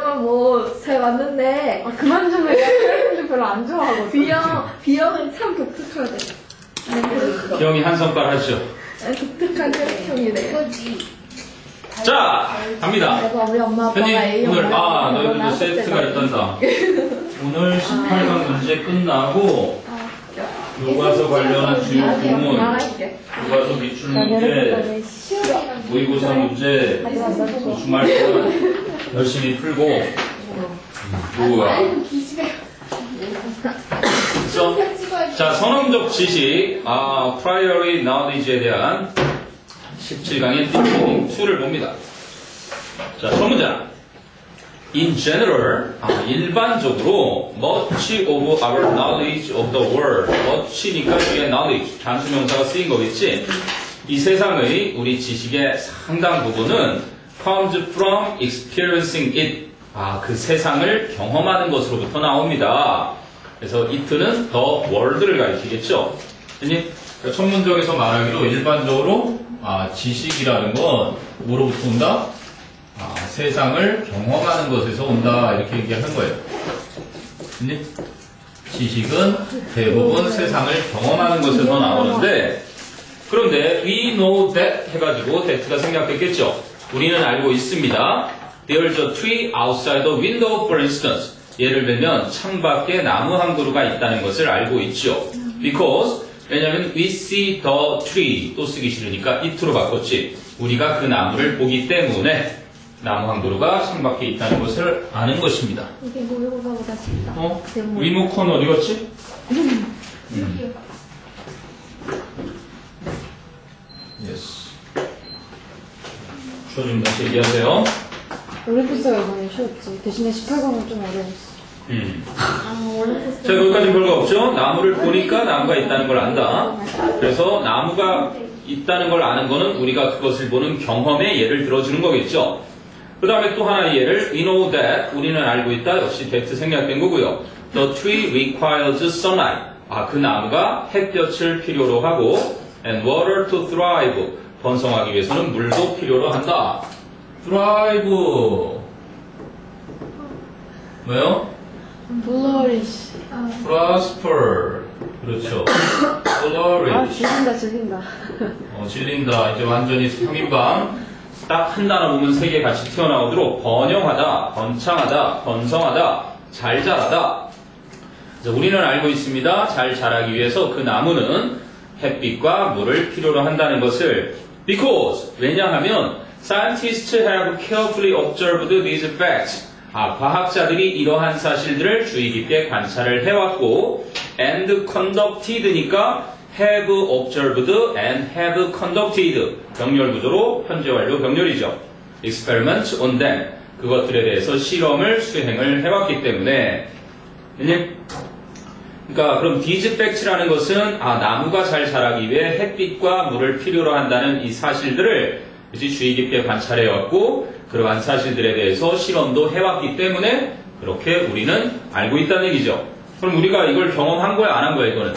뭐 잘 맞는데 그만 좀 해. 사람들 별로 안 좋아하거든. B형은 참 독특하대. 기영이 한 손가락 하시죠. 독특한 혈액형이래요. 자, 갑니다. 그래서 우리 엄마 아빠가 현님, A형 오늘, 너희들도 세트가 있단다. 오늘 18강 문제 끝나고, 교과서 관련한 주요 부문, 교과서 기출 문제, 모의고사 문제, 주말 동안 열심히 풀고, 누구야? 그래서, 자, 선언적 지식, priori knowledge에 대한 17강의 thinking 2를 봅니다. 자, 첫 문장. In general, 일반적으로, much of our knowledge of the world. much니까 뒤에 knowledge, 단수명사가 쓰인 거겠지? 이 세상의 우리 지식의 상당 부분은 comes from experiencing it. 그 세상을 경험하는 것으로부터 나옵니다. 그래서 it는 the world를 가리키겠죠? 첫 문장에서 말하기로 일반적으로 지식이라는 건 뭐로부터 온다? 세상을 경험하는 것에서 온다. 이렇게 얘기하는 거예요. 지식은 대부분 세상을 경험하는 것에서 나오는데, 그런데 we know that 해가지고 that가 생략됐겠죠. 우리는 알고 있습니다. There's a tree outside the window, for instance. 예를 들면 창밖에 나무 한 그루가 있다는 것을 알고 있죠. Because 왜냐하면 we see the tree 또 쓰기 싫으니까 it로 바꿨지. 우리가 그 나무를 보기 때문에 나무 한 그루가 창밖에 있다는 것을 아는 것입니다. 이게 모의고사보다 쉽다. 리모컨 어디 갔지? Yes. 추워준다. 얘기하세요. 올림픽사가 이번에 쉬웠지. 대신에 18강은 좀 어려웠어. 자, 여기까지 별거 없죠? 나무를 보니까 나무가 있다는 걸 안다. 그래서 나무가 있다는 걸 아는 거는 우리가 그것을 보는 경험의 예를 들어주는 거겠죠. 그 다음에 또 하나의 예를 we know that 우리는 알고 있다. 역시 that 생략된 거고요. The tree requires sunlight. 그 나무가 햇볕을 필요로 하고 and water to thrive. 번성하기 위해서는 물도 필요로 한다. thrive 뭐요? Flourish. prosper. 그렇죠. flourish. 질린다. 질린다. 이제 완전히 3인방. 딱 한 단어 보면 세 개 같이 튀어나오도록 번영하다, 번창하다, 번성하다, 잘 자라다. 우리는 알고 있습니다. 잘 자라기 위해서 그 나무는 햇빛과 물을 필요로 한다는 것을 because 왜냐하면 scientists have carefully observed these facts. 과학자들이 이러한 사실들을 주의 깊게 관찰을 해왔고 and conducted니까 have observed and have conducted 병렬 구조로 현재 완료 병렬이죠. experiment on them 그것들에 대해서 실험을 수행을 해왔기 때문에 그러니까 그럼 these facts라는 것은 나무가 잘 자라기 위해 햇빛과 물을 필요로 한다는 이 사실들을 이제 주의 깊게 관찰해왔고 그러한 사실들에 대해서 실험도 해왔기 때문에 그렇게 우리는 알고 있다는 얘기죠. 그럼 우리가 이걸 경험한 거야 안 한 거야 이거는?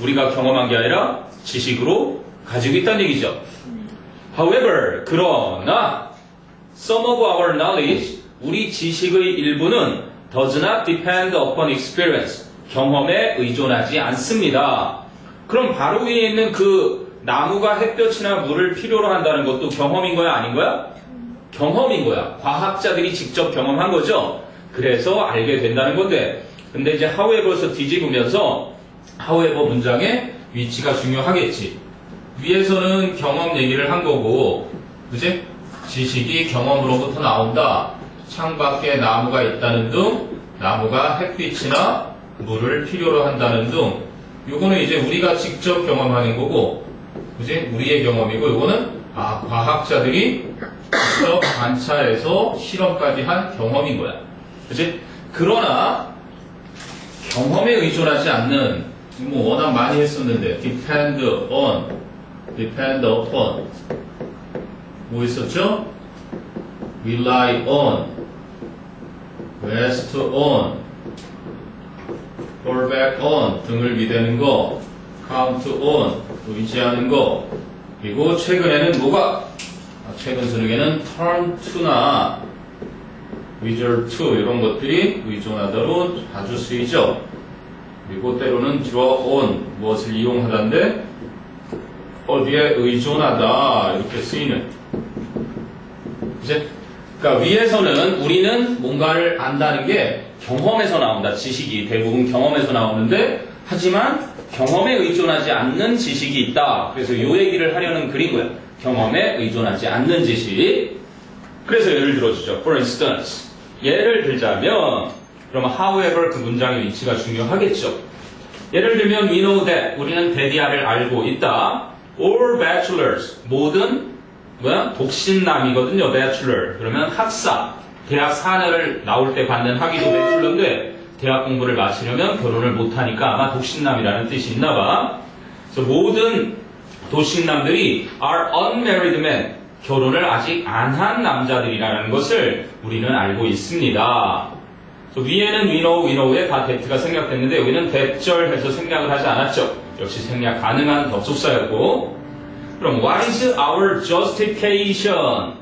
우리가 경험한 게 아니라 지식으로 가지고 있다는 얘기죠. However, 그러나 some of our knowledge, 우리 지식의 일부는 does not depend upon experience, 경험에 의존하지 않습니다. 그럼 바로 위에 있는 그 나무가 햇볕이나 물을 필요로 한다는 것도 경험인 거야 아닌 거야? 경험인 거야. 과학자들이 직접 경험한 거죠. 그래서 알게 된다는 건데 근데 이제 however에서 뒤집으면서 however 문장의 위치가 중요하겠지. 위에서는 경험 얘기를 한 거고 그치? 지식이 경험으로부터 나온다. 창밖에 나무가 있다는 등 나무가 햇빛이나 물을 필요로 한다는 등 요거는 이제 우리가 직접 경험하는 거고 그치? 우리의 경험이고 요거는 과학자들이 직접 관찰해서 실험까지 한 경험인 거야. 그치? 그러나 경험에 의존하지 않는 뭐 워낙 많이 했었는데 depend on, depend upon 뭐 있었죠? rely on, rest on, fall back on 등을 기대는 거 count on 의지하는 거 그리고 최근에는 뭐가 최근 수능에는 turn to나 resort to 이런 것들이 의존하다로 자주 쓰이죠. 그리고 때로는 draw on 무엇을 이용하다인데 어디에 의존하다 이렇게 쓰이는. 이제 그러니까 위에서는 우리는 뭔가를 안다는 게 경험에서 나온다. 지식이 대부분 경험에서 나오는데 하지만 경험에 의존하지 않는 지식이 있다. 그래서 요 얘기를 하려는 글인 거야. 경험에 의존하지 않는 지식. 그래서 예를 들어주죠. For instance. 예를 들자면 그러면 however 그 문장의 위치가 중요하겠죠. 예를 들면 we know that 우리는 대디아를 알고 있다. All bachelors 모든 독신남이거든요. bachelor 그러면 학사 대학 4년을 나올 때 받는 학위도 bachelor인데 대학 공부를 마치려면 결혼을 못하니까 아마 독신남이라는 뜻이 있나봐. 그래서 모든 독신남들이 are unmarried men 결혼을 아직 안 한 남자들이라는 것을 우리는 알고 있습니다. 위에는 we know에 다 that가 생략됐는데 여기는 that절해서 생략을 하지 않았죠. 역시 생략 가능한 접속사였고. 그럼 what is our justification?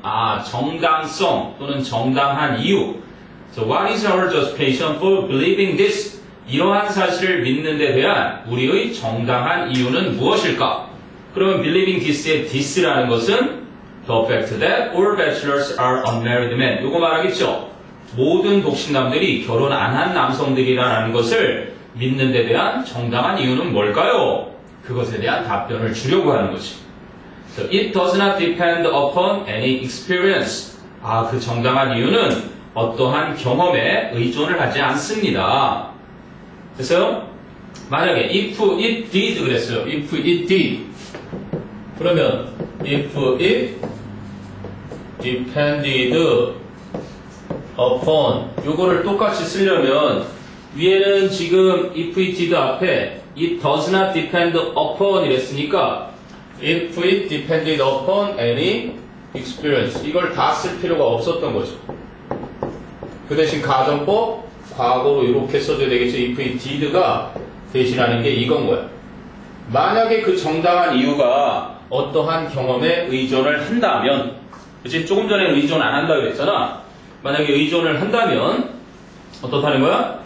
정당성 또는 정당한 이유. So what is our justification for believing this? 이러한 사실을 믿는 데 대한 우리의 정당한 이유는 무엇일까? 그러면 believing this의 this라는 것은 the fact that all bachelors are unmarried men. 이거 말하겠죠? 모든 독신남들이 결혼 안 한 남성들이라는 것을 믿는 데 대한 정당한 이유는 뭘까요? 그것에 대한 답변을 주려고 하는 거지. So it does not depend upon any experience. 그 정당한 이유는 어떠한 경험에 의존을 하지 않습니다. 그래서 만약에 if it did 그랬어요. if it did 그러면 if it depended upon 요거를 똑같이 쓰려면 위에는 지금 if it did 앞에 it does not depend upon 이랬으니까 if it depended upon any experience 이걸 다 쓸 필요가 없었던 거죠. 그 대신 가정법 과거로 이렇게 써줘야 되겠죠. if it did가 대신하는 게 이건 거야. 만약에 그 정당한 이유가 어떠한 경험에 의존을 한다면 그치? 조금 전에 의존 안 한다 그랬잖아. 만약에 의존을 한다면 어떻다는 거야?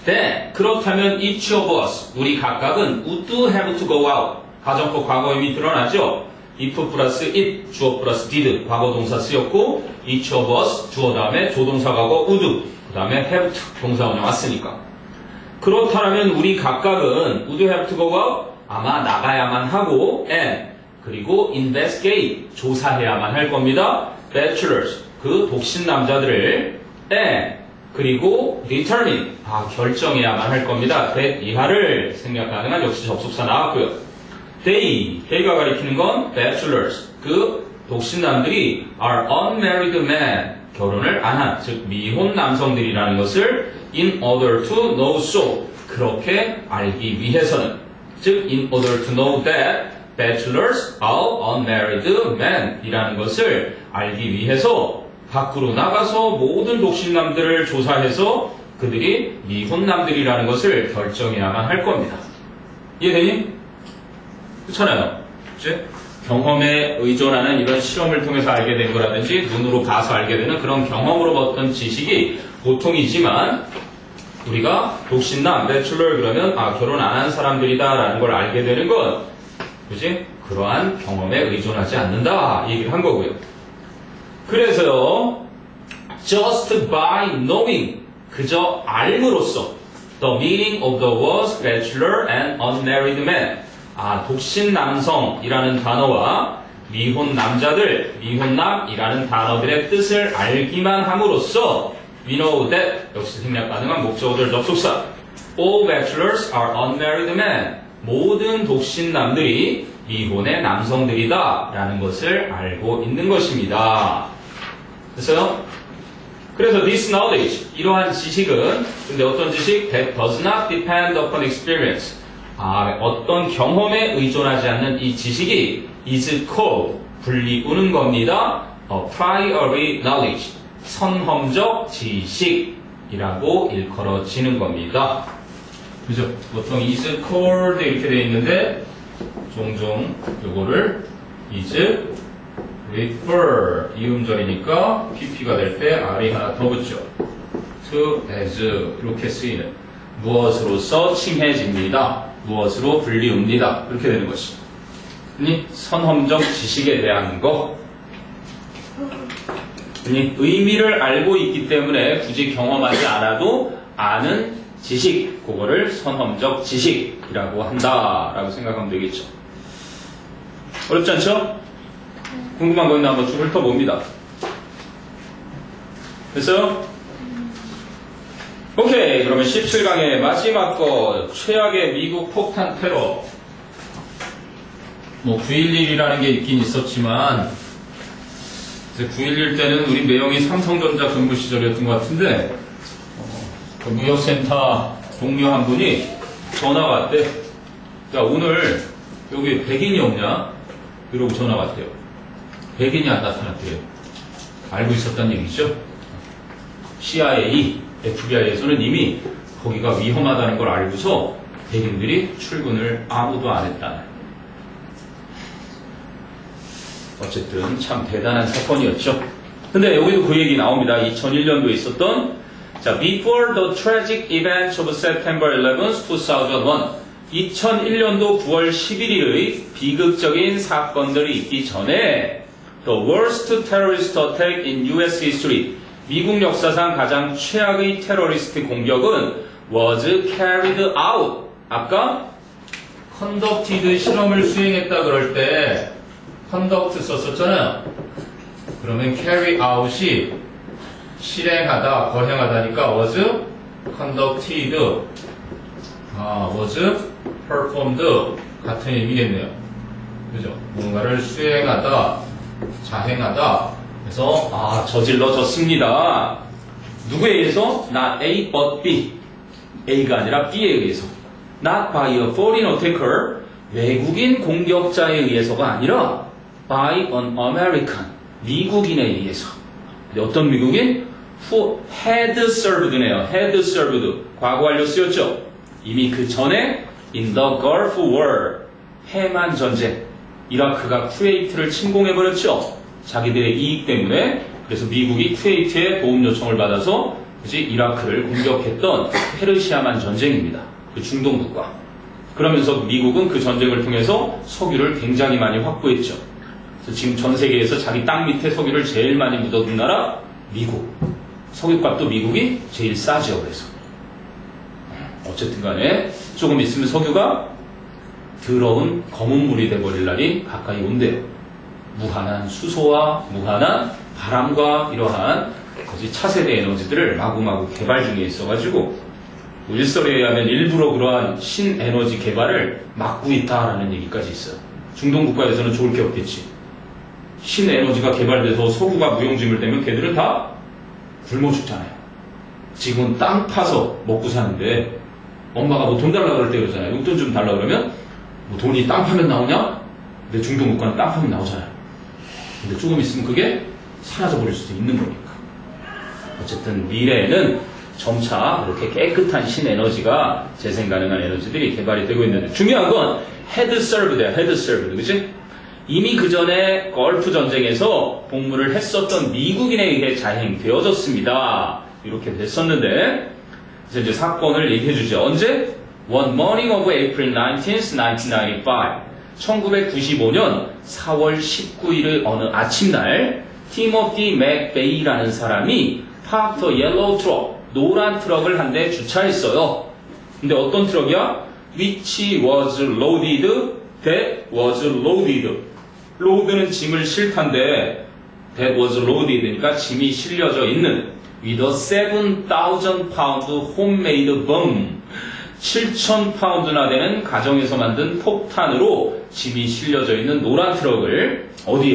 네, 그렇다면 each of us 우리 각각은 would have to go out 가정법 과거 이미 드러나죠? if 플러스 it 주어 플러스 did 과거 동사 쓰였고 each of us 주어 다음에 조동사 과거 would 그 다음에 have to 동사 원형 왔으니까 그렇다면 우리 각각은 would have to go out 아마 나가야만 하고 and 그리고 investigate 조사해야만 할 겁니다. bachelors 그 독신 남자들을 and 그리고 determine 결정해야만 할 겁니다. that 이하를 생략 가능한 역시 접속사 나왔고요. they가 가리키는 건 bachelors 그 독신 남들이 are unmarried men 결혼을 안 한 즉 미혼 남성들이라는 것을 in order to know so 그렇게 알기 위해서는 즉 in order to know that bachelors are unmarried men 이라는 것을 알기 위해서 밖으로 나가서 모든 독신남들을 조사해서 그들이 미혼남들이라는 것을 결정해야만 할 겁니다. 이해되니? 그렇잖아요. 그치? 경험에 의존하는 이런 실험을 통해서 알게 된 거라든지 눈으로 봐서 알게 되는 그런 경험으로 얻던 지식이 보통이지만 우리가 독신남, 배출러 그러면 결혼 안 한 사람들이다라는 걸 알게 되는 건 그지? 그러한 경험에 의존하지 않는다 이 얘기를 한 거고요. 그래서요 just by knowing 그저 알므로써 the meaning of the words bachelor and unmarried men 독신 남성이라는 단어와 미혼 남자들, 미혼남이라는 단어들의 뜻을 알기만 함으로써 we know that 역시 생략 가능한 목적어들 접속사 all bachelors are unmarried men 모든 독신 남들이 미혼의 남성들이다 라는 것을 알고 있는 것입니다. 그래서 this knowledge 이러한 지식은 근데 어떤 지식? that does not depend upon experience 어떤 경험에 의존하지 않는 이 지식이 is called 불리우는 겁니다. priori knowledge 선험적 지식이라고 일컬어지는 겁니다. 그죠? 보통 is called 이렇게 되어 있는데 종종 요거를 is refer 이음절이니까 pp가 될 때 r이 하나 더 붙죠. to, as 이렇게 쓰이는 무엇으로서 칭해집니다. 무엇으로 불리웁니다. 이렇게 되는 것이. 선험적 지식에 대한 거. 의미를 알고 있기 때문에 굳이 경험하지 않아도 아는 지식, 그거를 선험적 지식이라고 한다라고 생각하면 되겠죠. 어렵지 않죠? 궁금한 거 있나 한번 쭉 훑어봅니다. 됐어요? 오케이, 그러면 17강의 마지막 거, 최악의 미국 폭탄 테러. 9.11이라는 게 있긴 있었지만 9.11 때는 우리 매형이 삼성전자 근무 시절이었던 것 같은데 그 무역센터 동료 한 분이 전화가 왔대. 야, 오늘 여기 백인이 없냐? 이러고 전화가 왔대요. 백인이 안 나타났대요. 알고 있었다는 얘기죠. CIA, FBI에서는 이미 거기가 위험하다는 걸 알고서 백인들이 출근을 아무도 안 했다. 어쨌든 참 대단한 사건이었죠. 근데 여기도 그 얘기 나옵니다. 2001년도에 있었던 Before the tragic events of September 11, 2001 2001년도 9월 11일의 비극적인 사건들이 있기 전에 The worst terrorist attack in US history 미국 역사상 가장 최악의 테러리스트 공격은 was carried out 아까 conducted 실험을 수행했다 그럴 때 conduct 썼었잖아요. 그러면 carry out이 실행하다, 거행하다니까 was conducted, was performed 같은 의미겠네요. 그죠? 뭔가를 수행하다, 자행하다. 그래서 저질러졌습니다. 누구에 의해서? Not A but B. A가 아니라 B에 의해서. Not by a foreign attacker. 외국인 공격자에 의해서가 아니라 by an American. 미국인에 의해서. 근데 어떤 미국인? Who had served네요. had served. 과거 완료 쓰였죠. 이미 그 전에 in the Gulf War. 해만 전쟁. 이라크가 쿠웨이트를 침공해버렸죠. 자기들의 이익 때문에. 그래서 미국이 쿠웨이트에 도움 요청을 받아서 이라크를 공격했던 페르시아만 전쟁입니다. 그 중동 국가. 그러면서 미국은 그 전쟁을 통해서 석유를 굉장히 많이 확보했죠. 그래서 지금 전 세계에서 자기 땅 밑에 석유를 제일 많이 묻어둔 나라 미국. 석유값도 미국이 제일 싸죠. 그래서 어쨌든 간에 조금 있으면 석유가 더러운 검은 물이 돼버릴 날이 가까이 온대요. 무한한 수소와 무한한 바람과 이러한 차세대 에너지들을 마구마구 개발 중에 있어가지고 일설에 의하면 일부러 그러한 신에너지 개발을 막고 있다라는 얘기까지 있어요. 중동 국가에서는 좋을 게 없겠지. 신에너지가 개발돼서 석유가 무용지물 되면 걔들은 다 굶어 죽잖아요. 지금은 땅 파서 먹고 사는데 엄마가 뭐 돈 달라 그럴 때 그러잖아요. 용돈 좀 달라 그러면 뭐 돈이 땅 파면 나오냐? 근데 중동 국가는 땅 파면 나오잖아요. 근데 조금 있으면 그게 사라져버릴 수도 있는 거니까. 어쨌든 미래에는 점차 이렇게 깨끗한 신에너지가 재생 가능한 에너지들이 개발이 되고 있는데 중요한 건 had served야. had served. 그치? 이미 그 전에 걸프 전쟁에서 복무를 했었던 미국인에 의해 자행되어졌습니다. 이렇게 됐었는데 이제 사건을 얘기해 주죠. 언제? One morning of April 19th, 1995. 1995년 4월 19일의 어느 아침날 티모티 맥베이라는 사람이 parked a yellow truck, 노란 트럭을 한 대 주차했어요. 근데 어떤 트럭이야? Which was loaded, that was loaded. load는 짐을 실탄데 that was loaded니까 짐이 실려져 있는 with a 7,000 pound homemade bomb. 7,000파운드나 되는 가정에서 만든 폭탄으로 짐이 실려져 있는 노란 트럭을 어디에?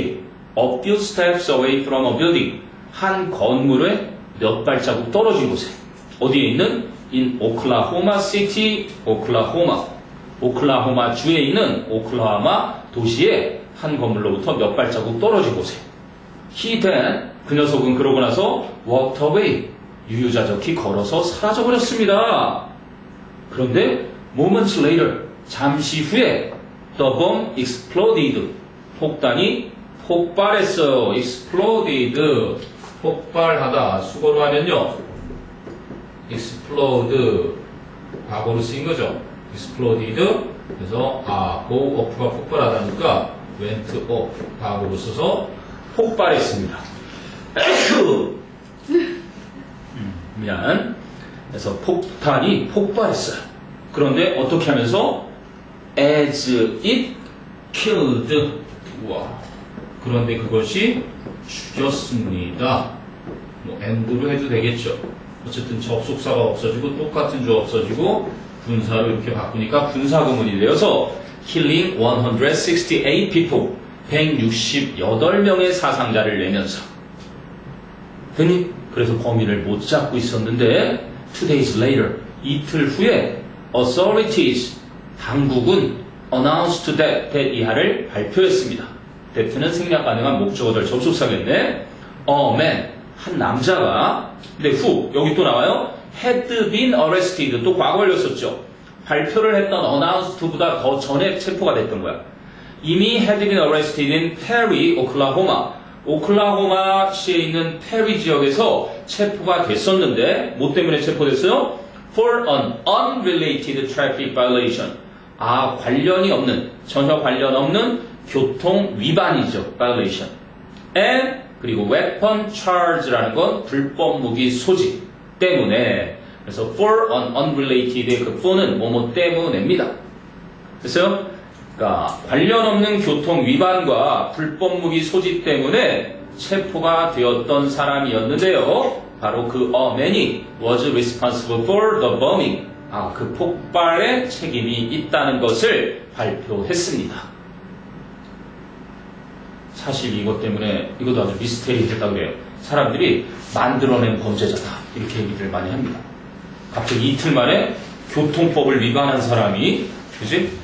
A few steps away from a building. 한 건물에 몇 발자국 떨어진 곳에. 어디에 있는? In Oklahoma City, Oklahoma. 오클라호마 주에 있는 오클라호마 도시의 한 건물로부터 몇 발자국 떨어진 곳에. He then, 그 녀석은 그러고 나서 walked away. 유유자적히 걸어서 사라져버렸습니다. 그런데 moments later, 잠시 후에 the bomb exploded. 폭탄이 폭발했어요. exploded. 폭발하다. 수거로 하면요. explode. 과거로 쓰인 거죠. exploded. 그래서, go off가 폭발하다니까, went off. 과거로 써서 폭발했습니다. 미안. 그래서 폭탄이 폭발했어요. 그런데 어떻게 하면서? as it killed. 우와. 그런데 그것이 죽였습니다. 뭐 end로 해도 되겠죠. 어쨌든 접속사가 없어지고 똑같은 주 없어지고 분사로 이렇게 바꾸니까 분사구문이 되어서 killing 168 people. 168명의 사상자를 내면서 되니? 그래서 범인을 못 잡고 있었는데 2 days later, 이틀 후에 authorities, 당국은 announced that 이하를 발표했습니다. that는 생략 가능한 목적어들 접속사겠네. A man, 한 남자가 근데 여기 또 나와요. had been arrested, 또 과거 걸렸었죠. 발표를 했던 announced보다 더 전에 체포가 됐던 거야. 이미 had been arrested in Perry, 오클라호마. 오클라호마시에 있는 페리 지역에서 체포가 됐었는데 뭐 때문에 체포됐어요? For an unrelated traffic violation. 관련이 없는, 전혀 관련 없는 교통 위반이죠. violation. And 그리고 weapon charge라는 건 불법 무기 소지 때문에. 그래서 for an unrelated의 그 for는 뭐뭐 때문에입니다. 됐어요? 그러니까 관련 없는 교통 위반과 불법 무기 소지 때문에 체포가 되었던 사람이었는데요. 바로 그 man이 was responsible for the bombing. 그 폭발에 책임이 있다는 것을 발표했습니다. 사실 이것 때문에 이것도 아주 미스테리했다고 그래요. 사람들이 만들어낸 범죄자다 이렇게 얘기를 많이 합니다. 갑자기 이틀 만에 교통법을 위반한 사람이 그지?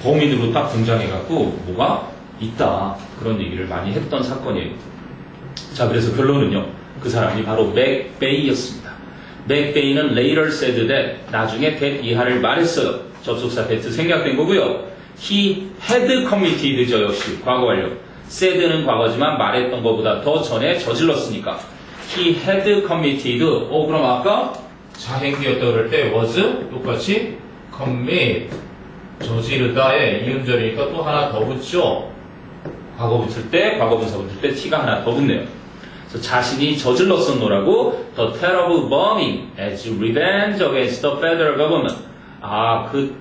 범인으로 딱 등장해갖고 뭐가 있다 그런 얘기를 많이 했던 사건이에요. 자, 그래서 결론은요. 그 사람이 바로 맥베이였습니다. 맥베이는 later said that 나중에 that 이하를 말했어요. 접속사 that 생략된 거고요. He had committed 저 역시 과거 완료. said는 과거지만 말했던 것보다 더 전에 저질렀으니까 he had committed. 그럼 아까 자행되었다 그럴 때 was 똑같이 commit. 저지르다에 이음절이니까 또 하나 더 붙죠. 과거 붙을 때, 과거분사 붙을 때 t가 하나 더 붙네요. 그래서 자신이 저질렀었노라고 the terrible bombing as revenge against the federal government. 그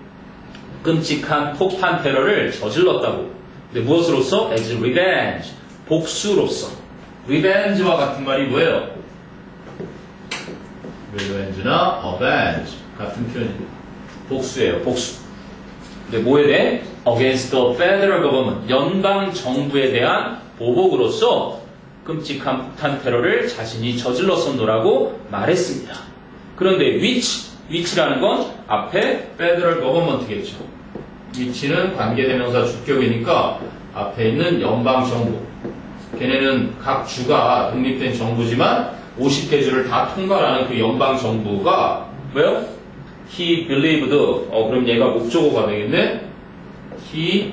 끔찍한 폭탄 테러를 저질렀다고. 근데 무엇으로써? as revenge. 복수로서. revenge와 같은 말이 뭐예요? revenge나 avenge 같은 표현입니다. 복수예요, 복수. 근데 뭐에 대해? Against the federal government. 연방 정부에 대한 보복으로서 끔찍한 폭탄 테러를 자신이 저질렀었노라고 말했습니다. 그런데 which라는 건 앞에 federal government겠죠. which는 관계대명사 주격이니까 앞에 있는 연방 정부. 걔네는 각 주가 독립된 정부지만 50개 주를 다 통과하는 그 연방 정부가 왜요? He believed. 그럼 얘가 목적어가 되겠네? He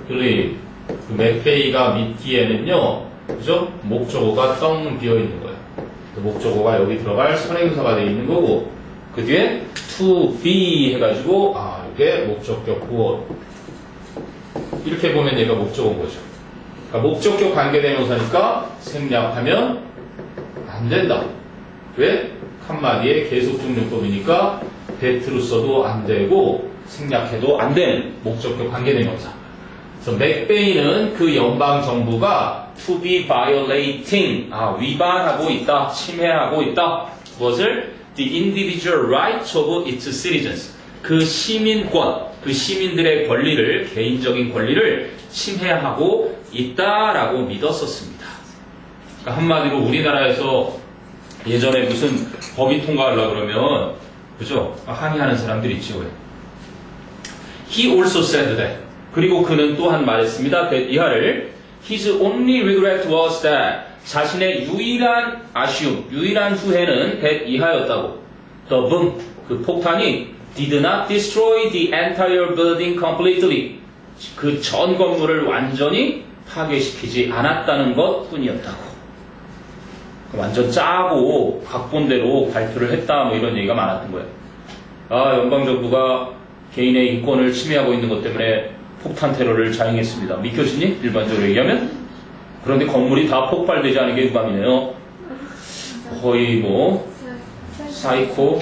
believed. 그 맥베이가 믿기에는요, 그죠? 목적어가 텅 비어있는 거예요. 그 목적어가 여기 들어갈 선행사가 되어 있는 거고, 그 뒤에 to be 해가지고, 이게 목적격 구어. 이렇게 보면 얘가 목적어인 거죠. 그러니까 목적격 관계대명사니까 생략하면 안 된다. 왜? 한마디에 계속적용법이니까 that로 써도 안 되고 생략해도 안 되는 목적격 관계대명사. 그래서 맥베이는 그 연방 정부가 to be violating, 위반하고 있다, 침해하고 있다. 무엇을? The individual rights of its citizens. 그 시민권, 그 시민들의 권리를, 개인적인 권리를 침해하고 있다라고 믿었었습니다. 그러니까 한마디로 우리나라에서 예전에 무슨 법이 통과하려고 그러면, 그죠? 항의하는 사람들 있죠. He also said that. 그리고 그는 또한 말했습니다. that 이하를 His only regret was that. 자신의 유일한 아쉬움, 유일한 후회는 that 이하였다고. The bomb, 그 폭탄이 did not destroy the entire building completely. 그 전 건물을 완전히 파괴시키지 않았다는 것 뿐이었다고. 완전 짜고 각본대로 발표를 했다 뭐 이런 얘기가 많았던 거예요. 아, 연방정부가 개인의 인권을 침해하고 있는 것 때문에 폭탄 테러를 자행했습니다. 믿겨지니? 일반적으로 얘기하면? 그런데 건물이 다 폭발되지 않은 게 유감이네요. 거의 뭐 사이코.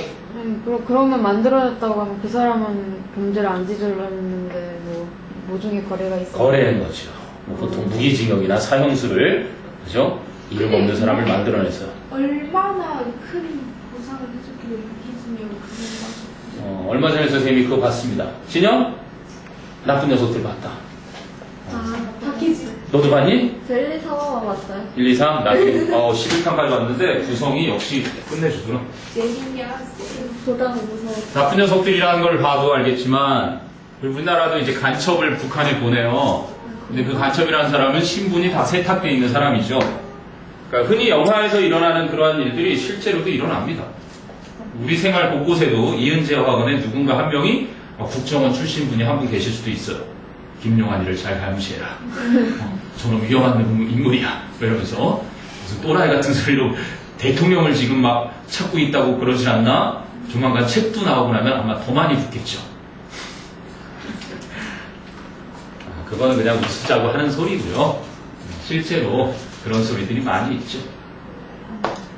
그러면 만들어졌다고 하면 그 사람은 범죄를 안 저질렀는데 뭐 모종의 거래가 있어. 거래한 거죠. 뭐 보통 무기징역이나 사형수를, 그죠? 이름 없는 사람을 만들어내서. 얼마나 큰 보상을 해줬길래 무기징역을 그런 얼마 전에 선생님이 그거 봤습니다. 진영? 나쁜 녀석들 봤다. 바뀌지. 너도 봤니? 저 1, 2, 3화만 봤어요. 1, 2, 3? 나중에 11탄까지 봤는데 구성이 역시 끝내주구나. 보다는 무서워. 나쁜 녀석들이라는 걸 봐도 알겠지만 우리나라도 이제 간첩을 북한에 보내요. 근데 그 간첩이라는 사람은 신분이 다 세탁되어 있는 사람이죠. 그러니까 흔히 영화에서 일어나는 그러한 일들이 실제로도 일어납니다. 우리 생활 곳곳에도 이은재와 학원에 누군가 한 명이 국정원 출신 분이 한 분 계실 수도 있어요. 김용환이를 잘 감시해라. 저는 위험한 인물이야. 이러면서 무슨 또라이 같은 소리로 대통령을 지금 막 찾고 있다고 그러진 않나? 조만간 책도 나오고 나면 아마 더 많이 붙겠죠. 그거는 그냥 웃자고 하는 소리고요. 실제로 그런 소리들이 많이 있죠.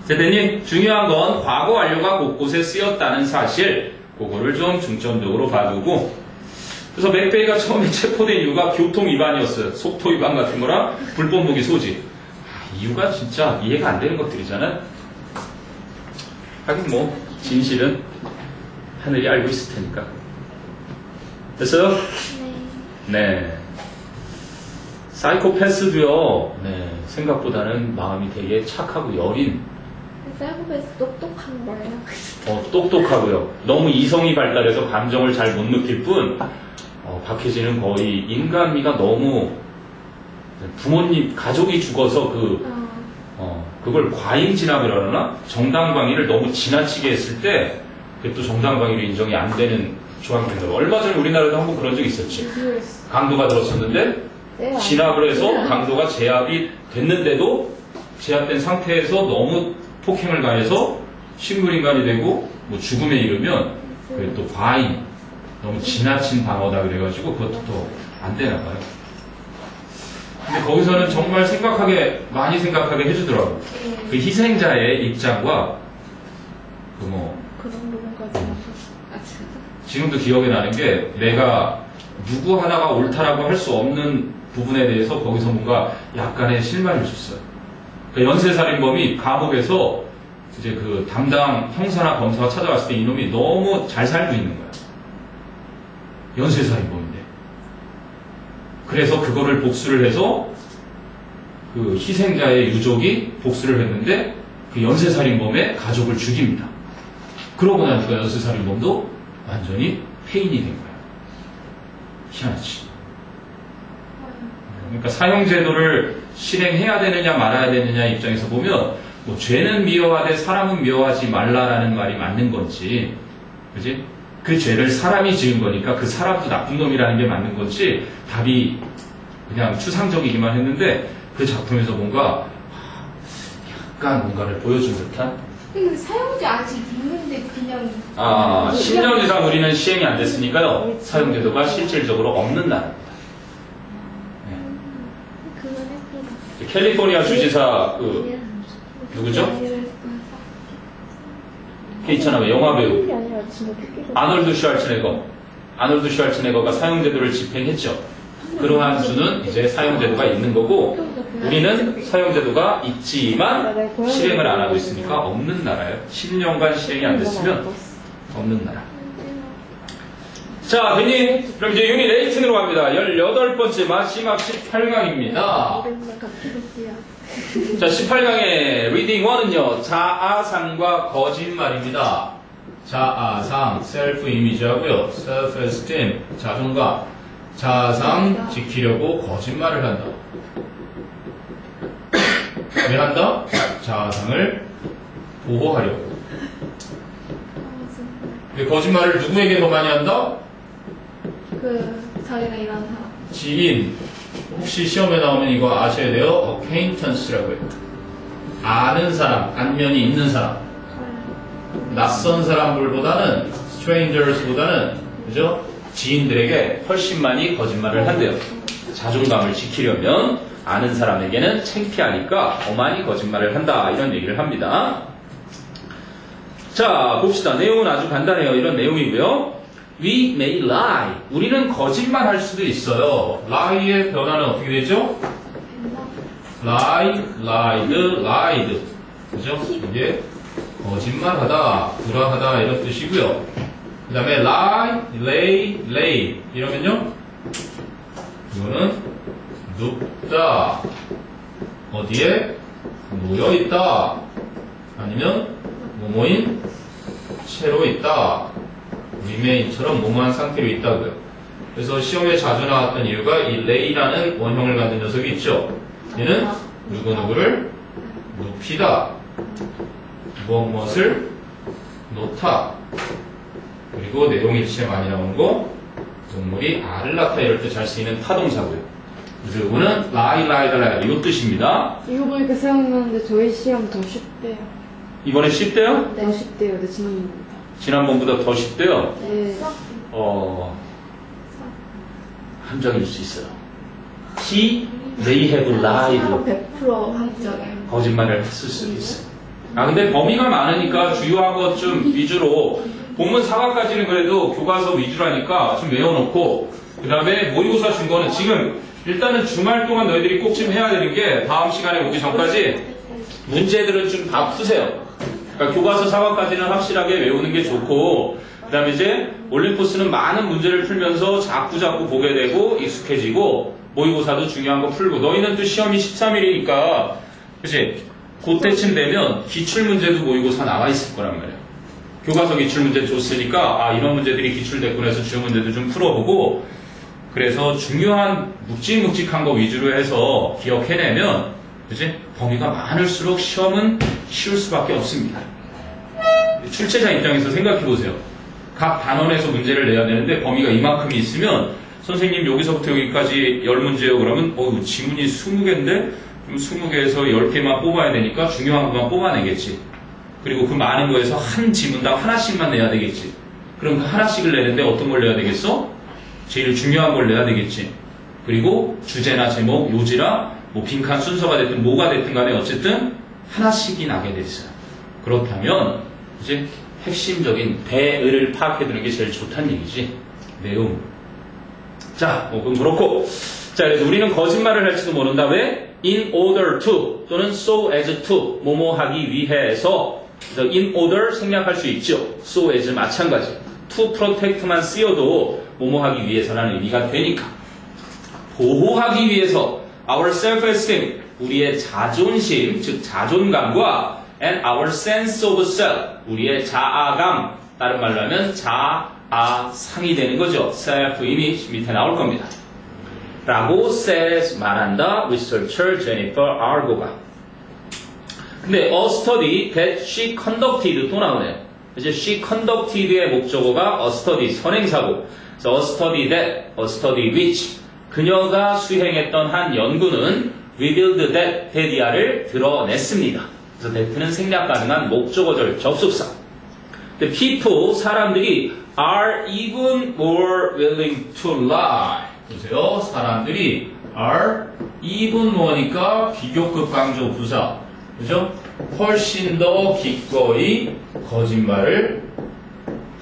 대표님, 중요한 건 과거 완료가 곳곳에 쓰였다는 사실, 그거를 좀 중점적으로 봐두고, 그래서 맥베이가 처음에 체포된 이유가 교통 위반이었어요. 속도 위반 같은 거랑 불법 무기 소지. 이유가 진짜 이해가 안 되는 것들이잖아요. 하긴 뭐 진실은 하늘이 알고 있을 테니까. 됐어요? 네. 사이코패스도요. 네. 생각보다는 마음이 되게 착하고 여린. 사이코패스 똑똑한 거예요. 똑똑하고요. 너무 이성이 발달해서 감정을 잘 못 느낄 뿐, 박혜진은 거의 인간미가 너무 부모님, 가족이 죽어서 그걸 과잉 진압이라 그러나? 정당방위를 너무 지나치게 했을 때, 그게 또 정당방위로 인정이 안 되는 조항이 된다고. 얼마 전에 우리나라도 한번 그런 적이 있었지. 강도가 들었었는데, 진압을 해서 강도가 제압이 됐는데도, 제압된 상태에서 너무 폭행을 가해서 식물인간이 되고, 뭐 죽음에 이르면, 그게 또 과잉, 너무 지나친 방어다 그래가지고 그것도 또 안 되나 봐요. 근데 거기서는 정말 많이 생각하게 해주더라고. 그 희생자의 입장과 그런 부분까지 지금도 기억이 나는 게 내가 누구 하나가 옳다라고 할 수 없는 부분에 대해서 거기서 뭔가 약간의 실망을 줬어요. 그 연쇄살인범이 감옥에서 이제 그 담당 형사나 검사가 찾아왔을 때 이놈이 너무 잘 살고 있는 거야. 연쇄살인범인데. 그래서 그거를 복수를 해서 그 희생자의 유족이 복수를 했는데 그 연쇄살인범의 가족을 죽입니다. 그러고 나니까 연쇄살인범도 완전히 폐인이 된 거야. 희한하지. 그러니까 사형제도를 실행해야 되느냐 말아야 되느냐 입장에서 보면 뭐 죄는 미워하되 사람은 미워하지 말라라는 말이 맞는 건지, 그지? 그 죄를 사람이 지은 거니까 그 사람도 나쁜 놈이라는 게 맞는 건지 답이 그냥 추상적이기만 했는데 그 작품에서 뭔가 약간 뭔가를 보여준 듯한. 근데 사용자 아직 있는데 그냥 10년 이상 우리는 시행이 안 됐으니까요. 사용제도가 실질적으로 없는 나라입니다. 네. 그건 했구나. 캘리포니아 주지사 누구죠? 걔 있잖아, 영화배우 아놀드 슈왈츠네거가 사형제도를 집행했죠. 그러한 수는 이제 사형제도가 있는 거고, 우리는 사형제도가 있지만 실행을 안 하고 있으니까 없는 나라예요. 10년간 실행이 안 됐으면 없는 나라. 자, 대님, 그럼 이제 유닛 18으로 갑니다. 18번째 마지막 18강입니다. 자, 18강의 리딩 1은요, 자아상과 거짓말입니다. 자아상, 셀프 이미지하고요, 셀프 에스팀, 자존감, 자아상 지키려고 거짓말을 한다. 왜 한다? 자아상을 보호하려고. 근데 거짓말을 누구에게 더 많이 한다? 자기가 일하는 사람. 지인, 혹시 시험에 나오면 이거 아셔야 돼요. acquaintance라고 해요. 아는 사람, 안면이 있는 사람. 낯선 사람들보다는 strangers보다는 그죠? 지인들에게 훨씬 많이 거짓말을 한대요. 자존감을 지키려면 아는 사람에게는 창피하니까 더 많이 거짓말을 한다 이런 얘기를 합니다. 자 봅시다. 내용은 아주 간단해요. 이런 내용이고요. We may lie. 우리는 거짓말 할 수도 있어요. lie의 변화는 어떻게 되죠? lie, lied, lied. 그죠? 이게 거짓말하다, 불화하다 이런 뜻이고요. 그 다음에 lie, lay, lay 이러면요 이거는 눕다, 어디에 놓여있다, 아니면 뭐뭐인 채로 있다, remain처럼 뭐뭐한 상태로 있다고요. 그래서 시험에 자주 나왔던 이유가 이 lay라는 원형을 갖는 녀석이 있죠. 얘는 누구누구를 눕히다, 무엇을 놓다. 그리고 내용일치에 많이 나오는 거 동물이 알을 낳다 이럴 때 잘 쓰이는 타동사고요. 그래서 이거는 lie, lie, lie 이 뜻입니다. 이거 보니까 생각나는데 저희 시험 더 쉽대요. 이번에 쉽대요? 더 쉽대요. 네, 지난번보다 더 쉽대요? 네. 함정일 수 있어요. He may have lied. 100% 함정이에요. 거짓말을 했을 수도 있어요. 근데 범위가 많으니까 주요한 것 좀 위주로 본문 사과까지는 그래도 교과서 위주라니까 좀 외워놓고 그 다음에 모의고사 준 거는 지금 일단은 주말 동안 너희들이 꼭 좀 해야 되는 게 다음 시간에 오기 전까지 문제들은 좀 다 푸세요. 그러니까 교과서 사과까지는 확실하게 외우는 게 좋고 그 다음에 이제 올림포스는 많은 문제를 풀면서 자꾸 보게 되고 익숙해지고 모의고사도 중요한 거 풀고 너희는 또 시험이 13일이니까 그치? 그때쯤 되면 기출문제도 모의고사 나와 있을 거란 말이에요. 교과서 기출문제 줬으니까 이런 문제들이 기출됐구나 해서 주요 문제도 좀 풀어보고 그래서 중요한 묵직한 거 위주로 해서 기억해내면 그치? 범위가 많을수록 시험은 쉬울 수밖에 없습니다. 출제자 입장에서 생각해보세요. 각 단원에서 문제를 내야 되는데 범위가 이만큼이 있으면 선생님 여기서부터 여기까지 10문제요 그러면 지문이 20개인데 그럼 20개에서 10개만 뽑아야 되니까 중요한 것만 뽑아내겠지. 그리고 그 많은 거에서 한 지문당 하나씩만 내야 되겠지. 그럼 그 하나씩을 내는데 어떤 걸 내야 되겠어? 제일 중요한 걸 내야 되겠지. 그리고 주제나 제목, 요지라 뭐 빈칸 순서가 됐든 뭐가 됐든 간에 어쨌든 하나씩이 나게 돼 있어요. 그렇다면 이제 핵심적인 대의를 파악해두는 게 제일 좋다는 얘기지. 내용. 자, 그럼 그렇고. 자, 그래서 우리는 거짓말을 할지도 모른다. 왜? in order to 또는 so as to 뭐뭐 하기 위해서. 그래서 in order 생략할 수 있죠. so as 마찬가지. to protect만 쓰여도 뭐뭐 하기 위해서라는 의미가 되니까. 보호하기 위해서 our self-esteem 우리의 자존심 즉 자존감과 and our sense of self 우리의 자아감 다른 말로 하면 자아상이 되는 거죠. self-image 밑에 나올 겁니다. 라고 says 말한다 researcher Jennifer Argo가. 근데 a study that she conducted 또 나오네요. 이제 she conducted의 목적어가 a study 선행사고 그래서 a study that, a study which 그녀가 수행했던 한 연구는 revealed that that이야를 드러냈습니다. 그래서 that는 생략 가능한 목적어절 접속사. The people 사람들이 are even more willing to lie. 보세요. 사람들이 are even more니까 비교급 강조 부사. 그죠? 훨씬 더 기꺼이 거짓말을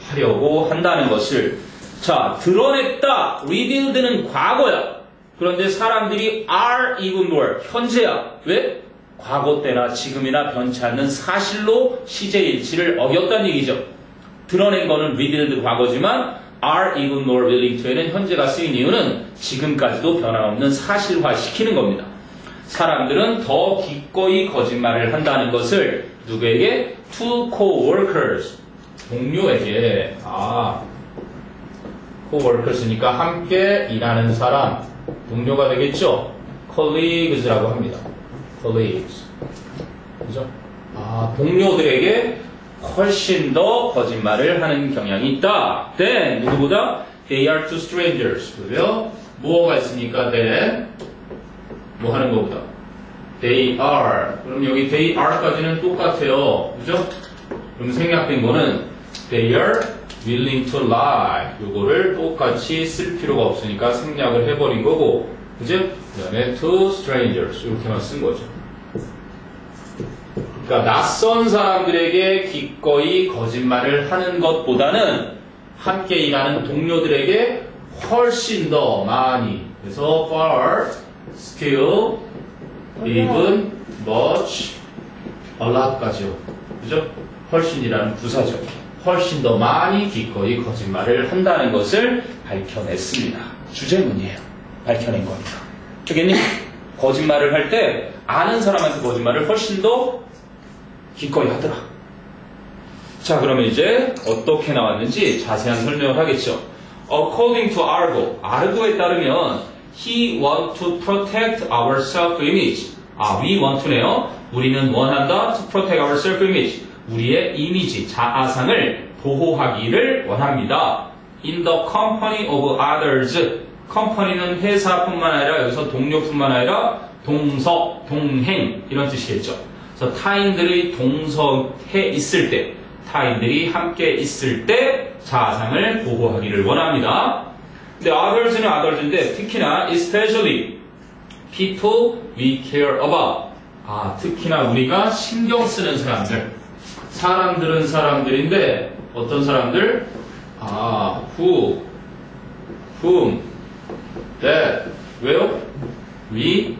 하려고 한다는 것을 자, 드러냈다. revealed는 과거야. 그런데 사람들이 are even more 현재야. 왜? 과거 때나 지금이나 변치 않는 사실로 시제일치를 어겼다는 얘기죠. 드러낸 거는 revealed 과거지만 are even more willing to에는 현재가 쓰인 이유는 지금까지도 변함없는 사실화시키는 겁니다. 사람들은 더 기꺼이 거짓말을 한다는 것을 누구에게? to co-workers 동료에게 co-workers니까 함께 일하는 사람 동료가 되겠죠? colleagues라고 합니다. colleagues 그죠? 동료들에게 훨씬 더 거짓말을 하는 경향이 있다. Then 누구보다? They are two strangers. 그래요? 뭐가 있으니까 then 뭐 하는 것보다. They are. 그럼 여기 they are까지는 똑같아요. 그죠? 그럼 생략된 거는 they are willing to lie. 요거를 똑같이 쓸 필요가 없으니까 생략을 해버린 거고. 그죠? 그 다음에 to strangers. 이렇게만 쓴 거죠. 그러니까 낯선 사람들에게 기꺼이 거짓말을 하는 것보다는 함께 일하는 동료들에게 훨씬 더 많이. 그래서 far, still, even, much, a lot까지요. 그죠? 훨씬이라는 부사죠. 훨씬 더 많이 기꺼이 거짓말을 한다는 것을 밝혀냈습니다. 주제문이에요. 밝혀낸 거니까. 알겠니? 거짓말을 할 때 아는 사람한테 거짓말을 훨씬 더 기꺼이 하더라. 자, 그러면 이제 어떻게 나왔는지 자세한 설명을 하겠죠. According to Argo, 아르고에 따르면 he want to protect our self-image. we want to네요. 우리는 원한다. to protect our self-image. 우리의 이미지, 자아상을 보호하기를 원합니다. In the company of others. company는 회사뿐만 아니라 여기서 동료뿐만 아니라 동석, 동행 이런 뜻이겠죠. 그래서 타인들의 동석해 있을 때, 타인들이 함께 있을 때 자아상을 보호하기를 원합니다. 근데 others는 others인데 특히나 especially people we care about. 특히나 우리가 신경 쓰는 사람들. 사람들은 사람들인데 어떤 사람들? whom, that, 왜요? we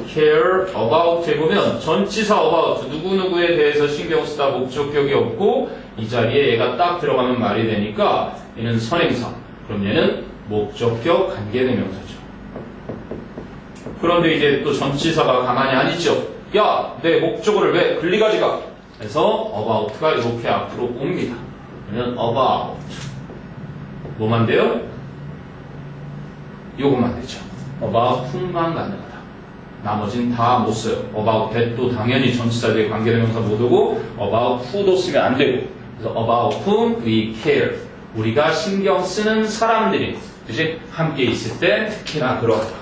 care about 해보면 전치사 about 누구누구에 대해서 신경 쓰다 목적격이 없고 이 자리에 얘가 딱 들어가면 말이 되니까 얘는 선행사. 그럼 얘는 목적격 관계대명사죠. 그런데 이제 또 전치사가 가만히 안 있죠. 야, 내 목적어를 왜 글리 가져가? 그래서 about가 이렇게 앞으로 옵니다. 그러면 about 뭐만 돼요? 요것만 되죠. about whom만 가능하다. 나머지는 다 못 써요. about that도 당연히 전치사들의 관계대명사 못 오고 about who도 쓰면 안 되고. 그래서 about whom we care. 우리가 신경 쓰는 사람들이 그치? 함께 있을 때 특히나 그러하다.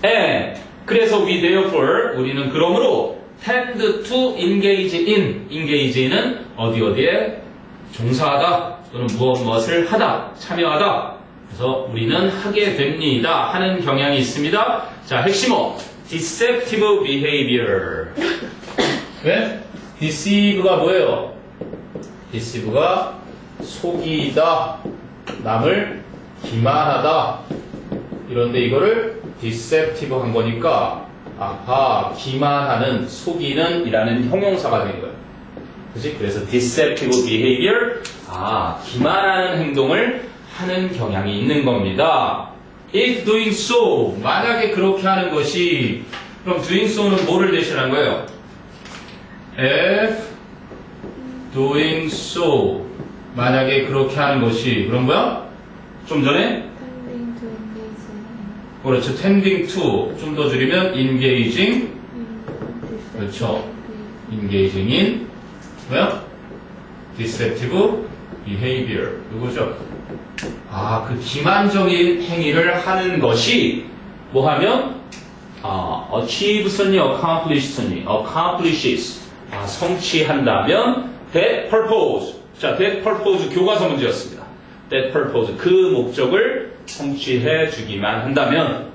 And 그래서 we therefore 우리는 그러므로 tend to engage in. engage in은 어디에 종사하다 또는 무엇을 하다, 참여하다. 그래서 우리는 하게 됩니다. 하는 경향이 있습니다. 자, 핵심어 deceptive behavior. 왜? deceive가 뭐예요? deceive가 속이다, 남을 기만하다. 이런데 이거를 deceptive 한 거니까 기만하는, 속이는 이라는 형용사가 된 거예요. 그치? 그래서 deceptive behavior, 기만하는 행동을 하는 경향이 있는 겁니다. If doing so, 만약에 그렇게 하는 것이, 그럼 doing so는 뭐를 대신한 거예요? If doing so, 만약에 그렇게 하는 것이, 그런 거야? 좀 전에? Tending to engage in. 그렇죠. tending to, 좀 더 줄이면 engaging, 그렇죠. engaging in, 뭐야? deceptive behavior. 이거죠. 그 기만적인 행위를 하는 것이 뭐 하면 achieve선이 accomplishes 성취한다면 that purpose. 자, that purpose 교과서 문제였습니다. that purpose 그 목적을 성취해 주기만 한다면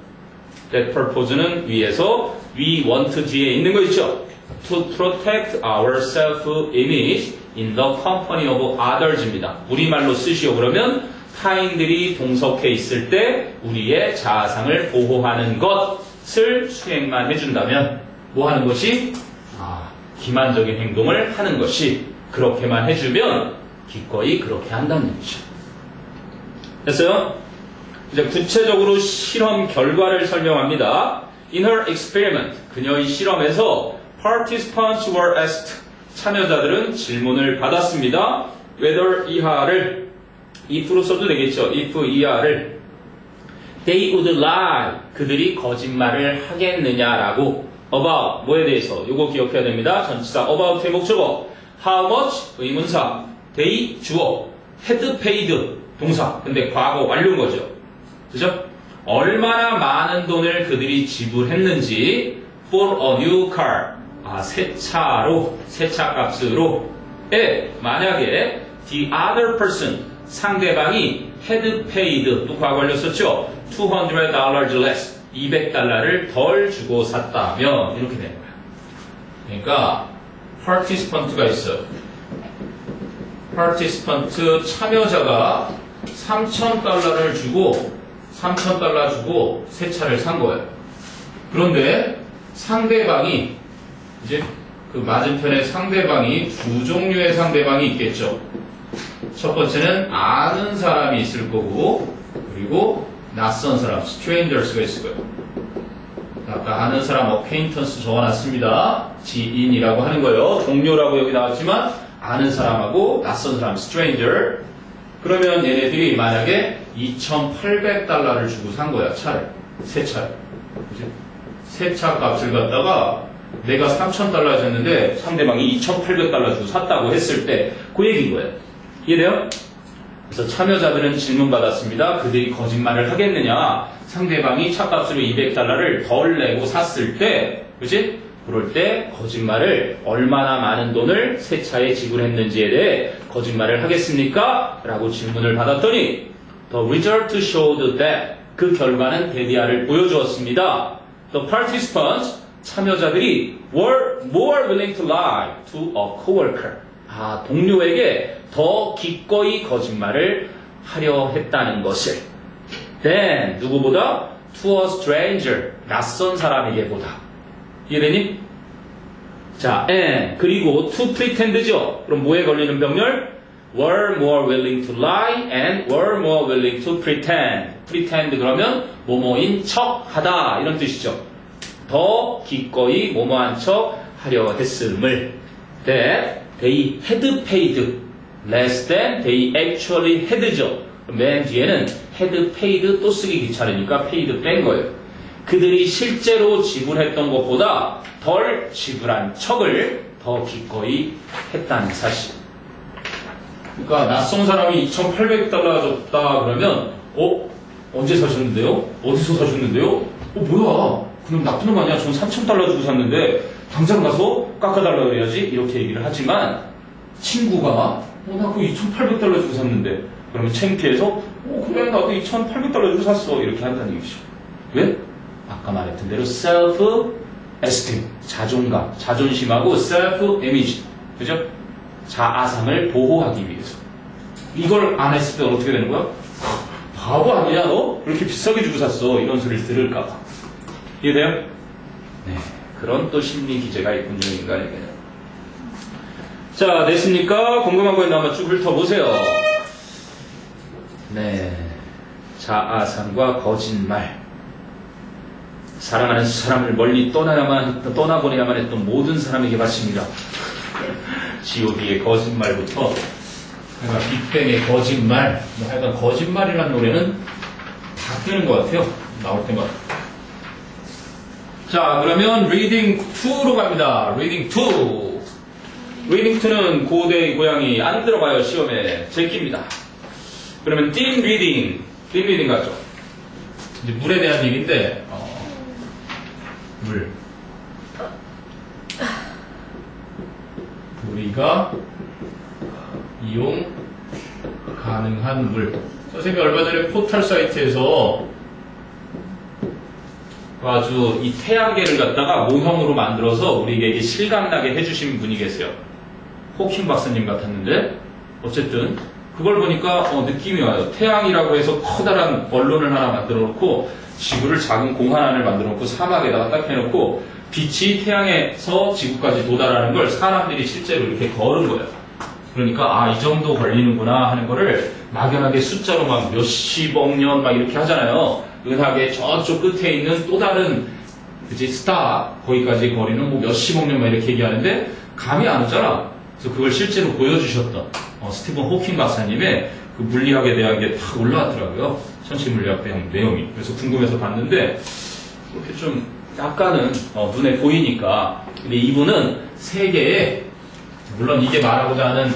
that purpose는 위에서 we want 뒤에 있는 거 있죠. to protect our self-image in the company of others입니다. 우리말로 쓰시오. 그러면 타인들이 동석해 있을 때 우리의 자아상을 보호하는 것을 수행만 해준다면 뭐 하는 것이? 기만적인 행동을 하는 것이 그렇게만 해주면 기꺼이 그렇게 한다는 얘기죠. 됐어요? 이제 구체적으로 실험 결과를 설명합니다. In her experiment, 그녀의 실험에서 participants were asked, 참여자들은 질문을 받았습니다. whether 이하를 if로 써도 되겠죠. if 이하를 they would lie, 그들이 거짓말을 하겠느냐라고 about, 뭐에 대해서 요거 기억해야 됩니다. 전치사 about의 목적어 how much 의문사 they 주어 had paid 동사 근데 과거 완료인 거죠. 그죠? 얼마나 많은 돈을 그들이 지불했는지 for a new car. 새 차로, 새 차 값으로. 만약에 the other person, 상대방이 had paid, 또 과거 걸렸었죠? $200 less, $200를 덜 주고 샀다면 이렇게 되는 거야. 그러니까 participant가 있어요. participant, 참여자가 $3,000를 주고 3,000달러 주고 새 차를 산 거예요. 그런데 상대방이 이제 그 맞은편에 상대방이 두 종류의 상대방이 있겠죠. 첫 번째는 아는 사람이 있을 거고, 그리고 낯선 사람, strangers가 있을 거예요. 아까 아는 사람 acquaintance 적어놨습니다. 지인이라고 하는 거예요. 동료라고 여기 나왔지만 아는 사람하고 낯선 사람 stranger. 그러면 얘네들이 만약에 2,800달러를 주고 산 거야, 차를. 새 차를. 그치? 새 차 값을 갖다가 내가 3,000달러 줬는데 상대방이 2,800달러 주고 샀다고 했을 때 그 얘기인 거예요. 이해돼요? 그래서 참여자들은 질문받았습니다. 그들이 거짓말을 하겠느냐? 상대방이 차값으로 200달러를 덜 내고 샀을 때, 그치? 그럴 때 거짓말을 얼마나 많은 돈을 새 차에 지불했는지에 대해 거짓말을 하겠습니까? 라고 질문을 받았더니 The result showed that 그 결과는 대디아를 보여주었습니다. The participants, 참여자들이 were more willing to lie to a coworker. 동료에게 더 기꺼이 거짓말을 하려 했다는 것을. Then, 누구보다? To a stranger, 낯선 사람에게보다. 이해되니? 자, and, 그리고 to pretend죠. 그럼 뭐에 걸리는 병렬? were more willing to lie and were more willing to pretend. pretend 그러면 뭐뭐인 척 하다 이런 뜻이죠. 더 기꺼이 뭐뭐한 척 하려 했음을. That they had paid less than they actually had죠. 맨 뒤에는 had paid 또 쓰기 귀찮으니까 paid 뺀 거예요. 그들이 실제로 지불했던 것보다 덜 지불한 척을 더 기꺼이 했다는 사실. 그러니까 낯선 사람이 2,800달러 줬다 그러면 언제 사셨는데요? 어디서 사셨는데요? 뭐야? 그럼 나쁜 놈 아니야? 전 3,000달러 주고 샀는데 당장 가서 깎아달라 그래야지 이렇게 얘기를 하지만 친구가 나 그거 2,800달러 주고 샀는데 그러면 창피해서 그래 나도 2,800달러 주고 샀어 이렇게 한다는 얘기죠. 왜? 아까 말했던 대로 self-esteem, 자존감, 자존심하고 self-image, 그죠? 자아상을 보호하기 위해서. 이걸 안 했을 때 어떻게 되는 거야? 바보 아니야 너? 그렇게 비싸게 주고 샀어 이런 소리를 들을까봐. 이해돼요? 네, 그런 또 심리 기제가 있군요, 인간에게는. 자, 됐습니까? 궁금한 거 있나 한번 쭉 훑어보세요. 네, 자아상과 거짓말. 사랑하는 사람을 멀리 떠나보내야만 했던 모든 사람에게 바칩니다. G.O.D의 거짓말부터, 그러니까 빅뱅의 거짓말, 하여간 거짓말이라는 노래는 다 뜨는 것 같아요. 나올 때마다. 자, 그러면 Reading 2로 갑니다. Reading 2. Reading 2는 고대의 고양이 안 들어가요, 시험에. 제끼입니다. 그러면 Theme Reading. Theme Reading 가죠. 이제 물에 대한 얘기인데, 물. 우리가 이용 가능한 물. 선생님이 얼마 전에 포털 사이트에서 아주 이 태양계를 갖다가 모형으로 만들어서 우리에게 실감나게 해주신 분이 계세요. 호킹 박사님 같았는데 어쨌든 그걸 보니까 느낌이 와요. 태양이라고 해서 커다란 언론을 하나 만들어 놓고 지구를 작은 공 하나를 만들어 놓고 사막에다가 딱 해놓고 빛이 태양에서 지구까지 도달하는 걸 사람들이 실제로 이렇게 걸은 거예요. 그러니까 이 정도 걸리는구나 하는 거를 막연하게 숫자로 막 몇십억 년 막 이렇게 하잖아요. 은하계 저쪽 끝에 있는 또 다른 스타 거기까지 거리는 뭐 몇십억 년 막 이렇게 얘기하는데 감이 안 오잖아. 그래서 그걸 실제로 보여주셨던 스티븐 호킹 박사님의 그 물리학에 대한 게 다 올라왔더라고요. 천체물리학 대한 내용이. 그래서 궁금해서 봤는데 그렇게 좀 약간은 눈에 보이니까. 근데 이분은 세계에 물론 이게 말하고자 하는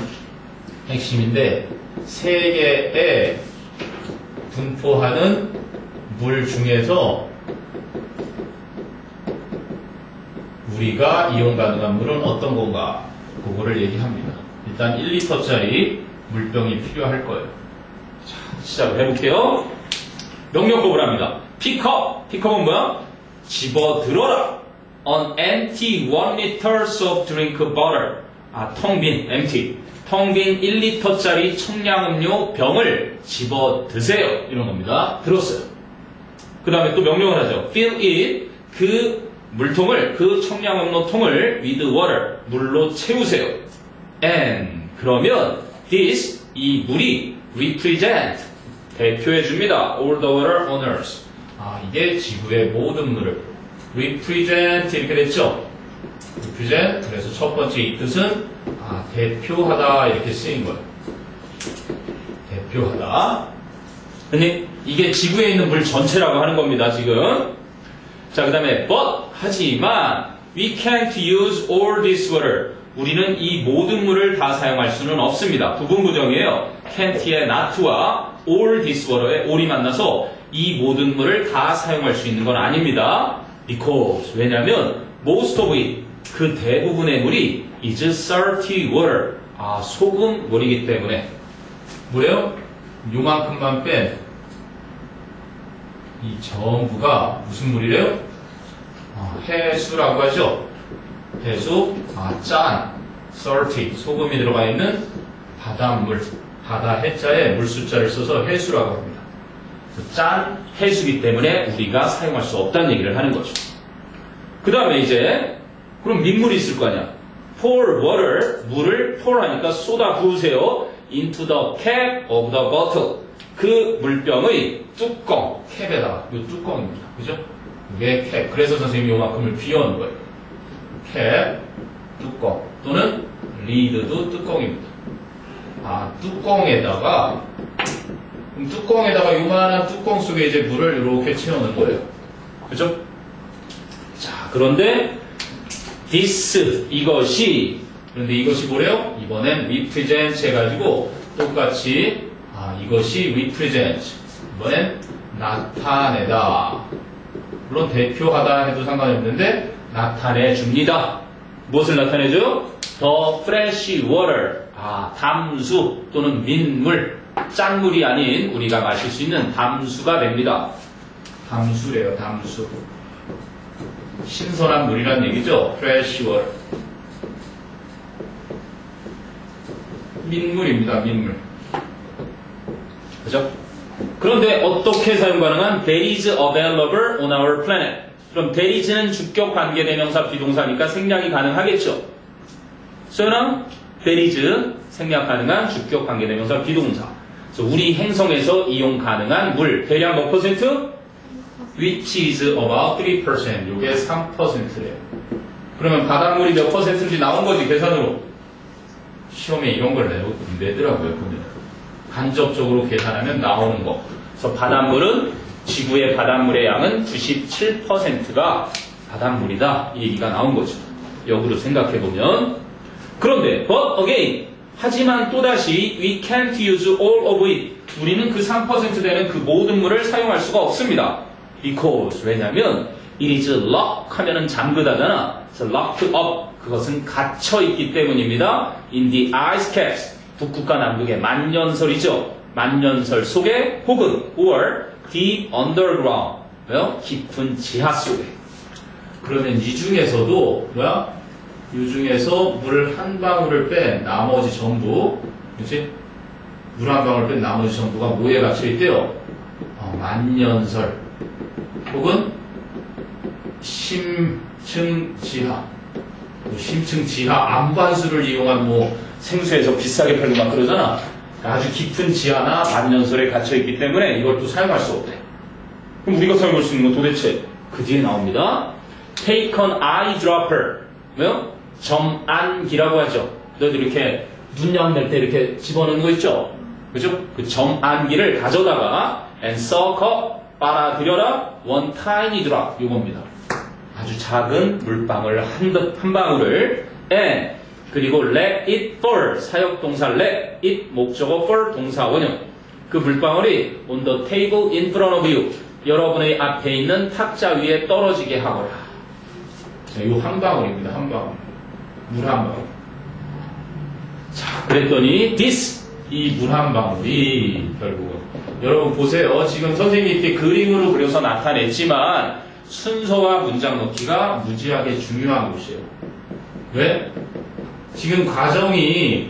핵심인데 세계에 분포하는 물 중에서 우리가 이용 가능한 물은 어떤 건가? 그거를 얘기합니다. 일단 1리터짜리 물병이 필요할 거예요. 자, 시작을 해볼게요. 명령법을 합니다. 픽업! 픽업은 뭐야? 집어들어라! An empty 1L soft drink bottle. 텅빈, empty. 텅빈 1리터짜리 청량음료 병을 집어 드세요. 이런 겁니다. 들었어요. 그 다음에 또 명령을 하죠. Fill it. 그 물통을, 그 청량음료 통을 with water. 물로 채우세요. And. 그러면 this. 이 물이 represent. 대표해줍니다. All the water on earth. 이게 지구의 모든 물을 represent 이렇게 됐죠? represent. 그래서 첫 번째 이 뜻은 대표하다 이렇게 쓰인 거예요. 대표하다. 근데 이게 지구에 있는 물 전체라고 하는 겁니다, 지금. 자, 그 다음에 but 하지만 we can't use all this water. 우리는 이 모든 물을 다 사용할 수는 없습니다. 부분부정이에요. can't의 not와 all this water에 all이 만나서 이 모든 물을 다 사용할 수 있는 건 아닙니다. because 왜냐하면 most of it 그 대부분의 물이 is salty water 소금 물이기 때문에 뭐예요? 요만큼만 뺀 이 전부가 무슨 물이래요? 해수라고 하죠. 해수 짠 salty 소금이 들어가 있는 바닷물 바다 해자에 물 숫자를 써서 해수라고 합니다. 짠 해수기 때문에 우리가 사용할 수 없다는 얘기를 하는 거죠. 그 다음에 이제 그럼 민물이 있을 거 아니야. pour water 물을 pour 하니까 쏟아 부으세요. into the cap of the bottle 그 물병의 뚜껑 캡에다가 이 뚜껑입니다. 그죠? 이게 캡. 그래서 선생님이 요만큼을 비워놓은 거예요. 캡 뚜껑 또는 리드도 뚜껑입니다. 뚜껑에다가 요만한 뚜껑 속에 이제 물을 이렇게 채워넣는 거예요. 그죠? 자, 그런데 this 이것이 그런데 이것이 뭐래요? 이번엔 represent 해가지고 똑같이 이것이 represent 이번엔 나타내다 물론 대표하다 해도 상관이 없는데 나타내줍니다. 무엇을 나타내죠? The fresh water 담수 또는 민물 짠물이 아닌 우리가 마실 수 있는 담수가 됩니다. 담수래요. 담수 신선한 물이란 얘기죠. fresh water 민물입니다. 민물 그죠? 그런데 어떻게 사용 가능한 that is available on our planet 그럼 that is는 주격 관계대명사 비동사니까 생략이 가능하겠죠. 소연아 that is 생략 가능한 주격 관계대명사 비동사 그래서 우리 행성에서 이용 가능한 물 대략 몇 퍼센트? which is about 3% 요게 3%래요. 그러면 바닷물이 몇 퍼센트인지 나온 거지 계산으로. 시험에 이런 걸 내더라고요. 보면 간접적으로 계산하면 나오는 거. 그래서 바닷물은 지구의 바닷물의 양은 97%가 바닷물이다. 이 얘기가 나온 거죠. 역으로 생각해 보면. 그런데 but again 하지만 또다시 we can't use all of it. 우리는 그 3% 되는 그 모든 물을 사용할 수가 없습니다. because 왜냐하면 it is locked 하면은 잠그다잖아. 그래서 locked up 그것은 갇혀 있기 때문입니다. in the ice caps 북극과 남극의 만년설이죠. 만년설 속에 혹은 or deep underground 왜요? 깊은 지하 속에. 그러면 이 중에서도 뭐야? 이 중에서 물 한 방울을 뺀 나머지 전부 그렇지? 물 한 방울 뺀 나머지 전부가 뭐에 갇혀 있대요? 만년설 혹은 심층 지하 심층 지하 안반수를 이용한 생수에서 비싸게 팔고 막 그러잖아. 아주 깊은 지하나 만년설에 갇혀있기 때문에 이걸 또 사용할 수 없대. 그럼 우리가 사용할 수 있는 건 도대체 그 뒤에 나옵니다. Take an eyedropper 뭐요? 점안기라고 하죠. 너희들 이렇게 눈양 낼 때 이렇게 집어넣는 거 있죠? 그죠? 그 점안기를 가져다가 and suck up 빨아들여라 one tiny drop 요겁니다. 아주 작은 물방울 한 방울을 and 그리고 let it fall 사역동사 let it 목적어 fall 동사 원형 그 물방울이 on the table in front of you 여러분의 앞에 있는 탁자 위에 떨어지게 하거라. 자, 이 한 방울입니다. 한 방울. 물 한 방울. 자, 그랬더니 this 이 물 한 방울이 결국은 여러분 보세요. 지금 선생님이 이렇게 그림으로 그려서 나타냈지만 순서와 문장 넣기가 무지하게 중요한 곳이에요. 왜? 지금 과정이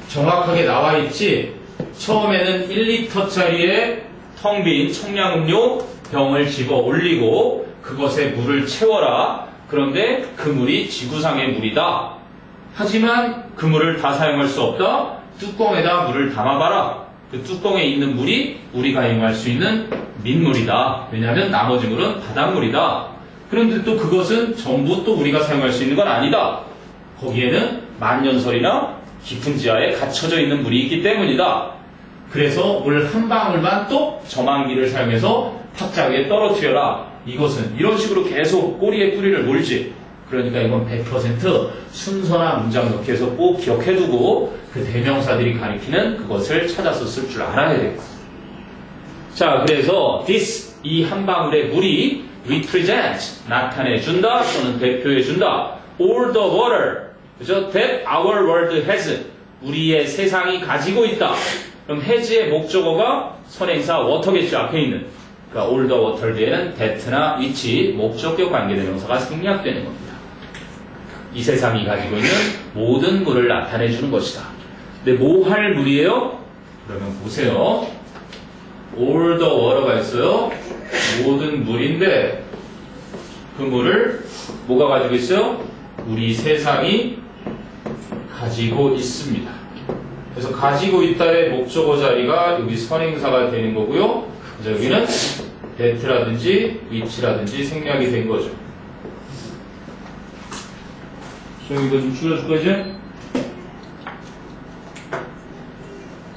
정확하게 나와 있지. 처음에는 1리터짜리의 텅 빈 청량음료 병을 집어 올리고 그것에 물을 채워라. 그런데 그 물이 지구상의 물이다. 하지만 그 물을 다 사용할 수 없다. 뚜껑에다 물을 담아봐라. 그 뚜껑에 있는 물이 우리가 이용할 수 있는 민물이다. 왜냐하면 나머지 물은 바닷물이다. 그런데 또 그것은 전부 또 우리가 사용할 수 있는 건 아니다. 거기에는 만년설이나 깊은 지하에 갇혀져 있는 물이 있기 때문이다. 그래서 물 한 방울만 또 점안기를 사용해서 탁자 위에 떨어뜨려라. 이것은 이런 식으로 계속 꼬리에 뿌리를 몰지. 그러니까 이건 100% 순서나 문장 넣기에서 꼭 기억해두고 그 대명사들이 가리키는 그것을 찾아서 쓸 줄 알아야 돼요. 자, 그래서 this 이 한 방울의 물이 represent 나타내준다 또는 대표해준다. all the water 그죠? that our world has 우리의 세상이 가지고 있다. 그럼 has의 목적어가 선행사 water겠죠. 앞에 있는. 그러니까 all the water 뒤에는 that나 which 목적격 관계대명사가 생략되는 겁니다. 이 세상이 가지고 있는 모든 물을 나타내주는 것이다. 근데 뭐 할 물이에요? 그러면 보세요. all the water가 있어요. 모든 물인데 그 물을 뭐가 가지고 있어요? 우리 세상이 가지고 있습니다. 그래서 가지고 있다의 목적어 자리가 여기 선행사가 되는 거고요. 그래서 여기는 that라든지 which라든지 생략이 된 거죠. 좀 이거 좀 줄여줄 거지?